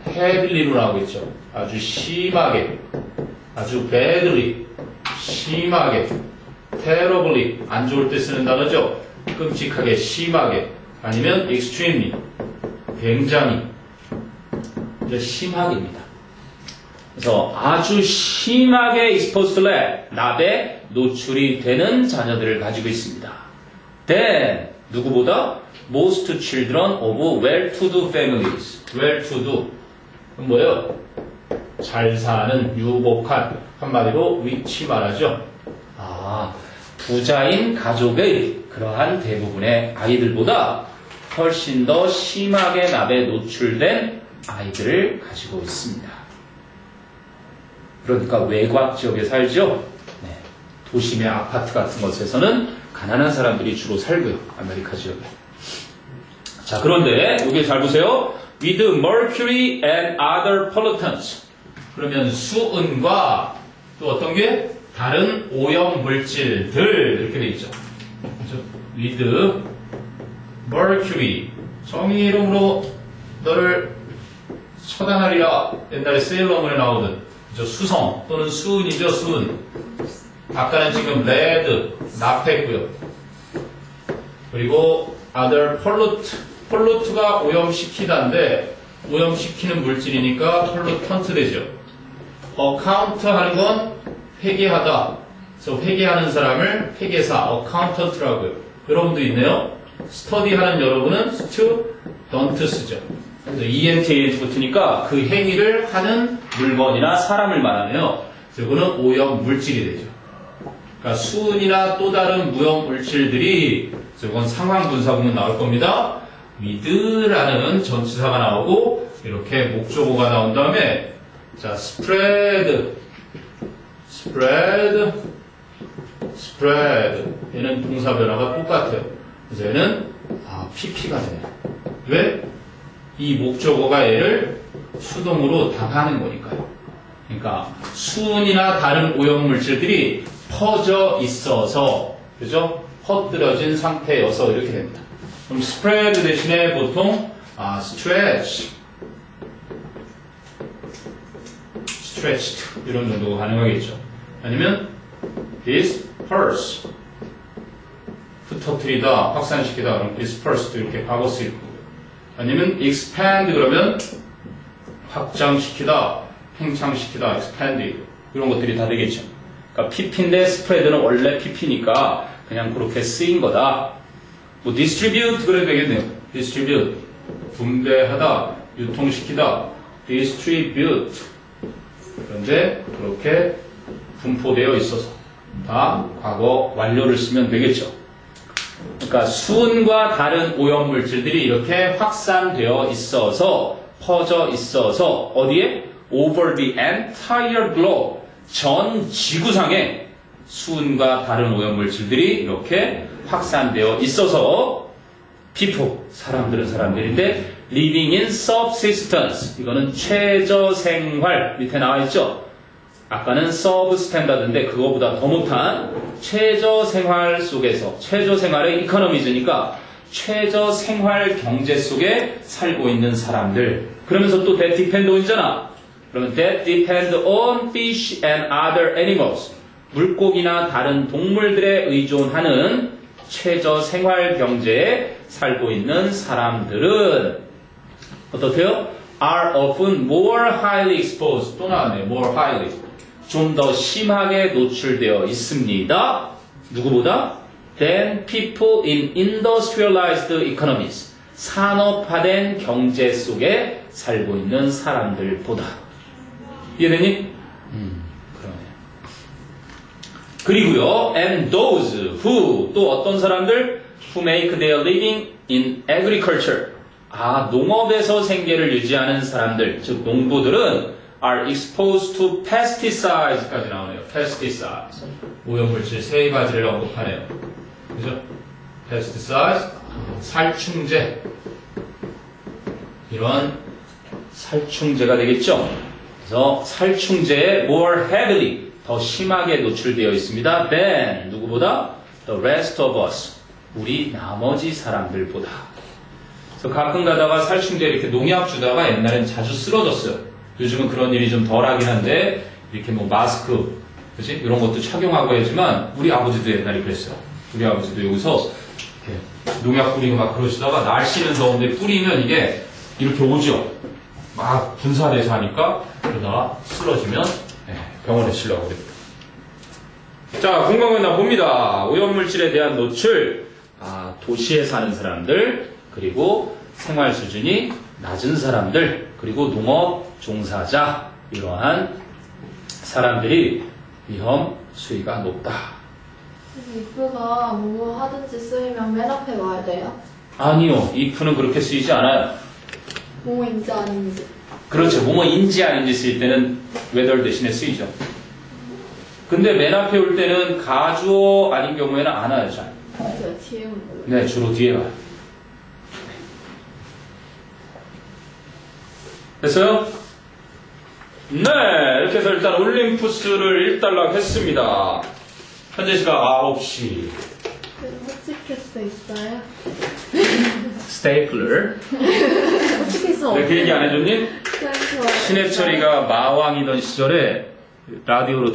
heavily로 나오겠죠. 아주 심하게, 아주 badly, 심하게, terribly, 안 좋을 때 쓰는 단어죠. 끔찍하게, 심하게, 아니면 extremely, 굉장히, 심하게입니다. 그래서 아주 심하게 exposed to lead, 납에 노출이 되는 자녀들을 가지고 있습니다. Then, 누구보다? Most children of well-to-do families. well-to-do. 그럼 뭐예요? 잘 사는, 유복한, 한마디로 위치 말하죠. 부자인 가족의 그러한 대부분의 아이들보다 훨씬 더 심하게 납에 노출된 아이들을 가지고 있습니다. 그러니까 외곽 지역에 살죠. 네. 도심의 아파트 같은 것에서는 가난한 사람들이 주로 살고요. 아메리카 지역에. 자, 그런데 여기 잘 보세요. With mercury and other pollutants. 그러면 수은과 또 어떤 게? 다른 오염 물질들 이렇게 돼 있죠. With mercury. 정의이름으로 너를 처단하리라. 옛날에 세일러문에 나오던 수성 또는 수은이죠. 수은. 아까는 지금 lead, 납했고요. 그리고 other pollute가 오염시키다인데 오염시키는 물질이니까 pollutant 되죠. account 하는 건 회계하다. 그래서 회계하는 사람을 회계사, accountant라고요. 여러분도 있네요. study 하는 여러분은 student 쓰죠. 그래서 ENT 붙으니까 그 행위를 하는 물건이나 사람을 말하네요. 이거는 오염 물질이 되죠. 그러니까 수은이나 또 다른 무용 물질들이 이건 상황 분사 부분 나올 겁니다. with라는 전치사가 나오고 이렇게 목조고가 나온 다음에 자 spread 얘는 동사 변화가 똑같아요. 그래서 얘는 pp가 돼요. 왜? 이 목적어가 얘를 수동으로 당하는 거니까요. 그러니까 수은이나 다른 오염물질들이 퍼져 있어서, 그죠? 퍼뜨려진 상태여서 이렇게 됩니다. 그럼 spread 대신에 보통 stretched 이런 정도가 가능하겠죠. 아니면 disperse 흩어뜨리다, 확산시키다 그럼 dispersed 이렇게 과거 쓰일 거고요. 아니면 expand 그러면 확장시키다, 팽창시키다, expanded 이런 것들이 다 되겠죠. 그러니까 pp인데 spread는 원래 pp니까 그냥 그렇게 쓰인 거다. 뭐 distribute 그래도 되겠네요. distribute 분배하다, 유통시키다, distribute 그런데 그렇게 분포되어 있어서 다 과거 완료를 쓰면 되겠죠. 그러니까 수은과 다른 오염물질들이 이렇게 확산되어 있어서 퍼져 있어서 어디에? Over the entire globe 전 지구상에 수은과 다른 오염물질들이 이렇게 확산되어 있어서 people 사람들은 사람들인데 living in subsistence 이거는 최저생활 밑에 나와 있죠. 아까는 substandard인데 그거보다 더 못한 최저생활 속에서 최저생활의 economy니까 최저생활 경제 속에 살고 있는 사람들. 그러면서 또 that depend on이잖아. 그러면 that depend on fish and other animals. 물고기나 다른 동물들에 의존하는 최저생활 경제에 살고 있는 사람들은 어떻게요? are often more highly exposed. 또 나왔네. more highly. 좀 더 심하게 노출되어 있습니다. 누구보다? than people in industrialized economies. 산업화된 경제 속에 살고 있는 사람들보다. 이해되니? 그러네. 그리고요, and those who, 또 어떤 사람들? who make their living in agriculture. 농업에서 생계를 유지하는 사람들, 즉 농부들은 are exposed to pesticides까지 나오네요. pesticides. 오염물질 세 가지를 언급하네요. 그죠? pesticides, 살충제. 이런 살충제가 되겠죠? 그래서 살충제에 more heavily, 더 심하게 노출되어 있습니다. than, 누구보다? the rest of us. 우리 나머지 사람들보다. 그래서 가끔 가다가 살충제 이렇게 농약 주다가 옛날엔 자주 쓰러졌어요. 요즘은 그런 일이 좀 덜하긴 한데 이렇게 뭐 마스크, 그치? 이런 것도 착용하고 하지만 우리 아버지도 옛날에 그랬어요. 우리 아버지도 여기서 이렇게 농약 뿌리고 막 그러시다가 날씨는 더운데 뿌리면 이게 이렇게 오죠. 막 분사돼서 하니까 그러다가 쓰러지면 병원에 실려가고 그래요. 자, 공감관나 봅니다. 오염물질에 대한 노출, 도시에 사는 사람들, 그리고 생활 수준이 낮은 사람들, 그리고 농업 종사자, 이러한 사람들이 위험 수위가 높다. if가 뭐 하든지 쓰이면 맨 앞에 와야 돼요? 아니요, if는 그렇게 쓰이지 않아요. 뭐인지 아닌지. 그렇죠. 뭐뭐인지 아닌지 쓰일 때는 whether 대신에 쓰이죠. 근데 맨 앞에 올 때는 가주어 아닌 경우에는 안 와요, 잘. 그 뒤에 몰라요. 네, 주로 뒤에 와요. 됐어요? 네, 이렇게 해서 일단 올림푸스를 1단락 했습니다. 현재 시각 9시. 헛치키스 있어요? 스테이플러. 헛치키스 네, 그 얘기 안 해줬니? 좋아요. 신해철이가 마왕이던 시절에 라디오로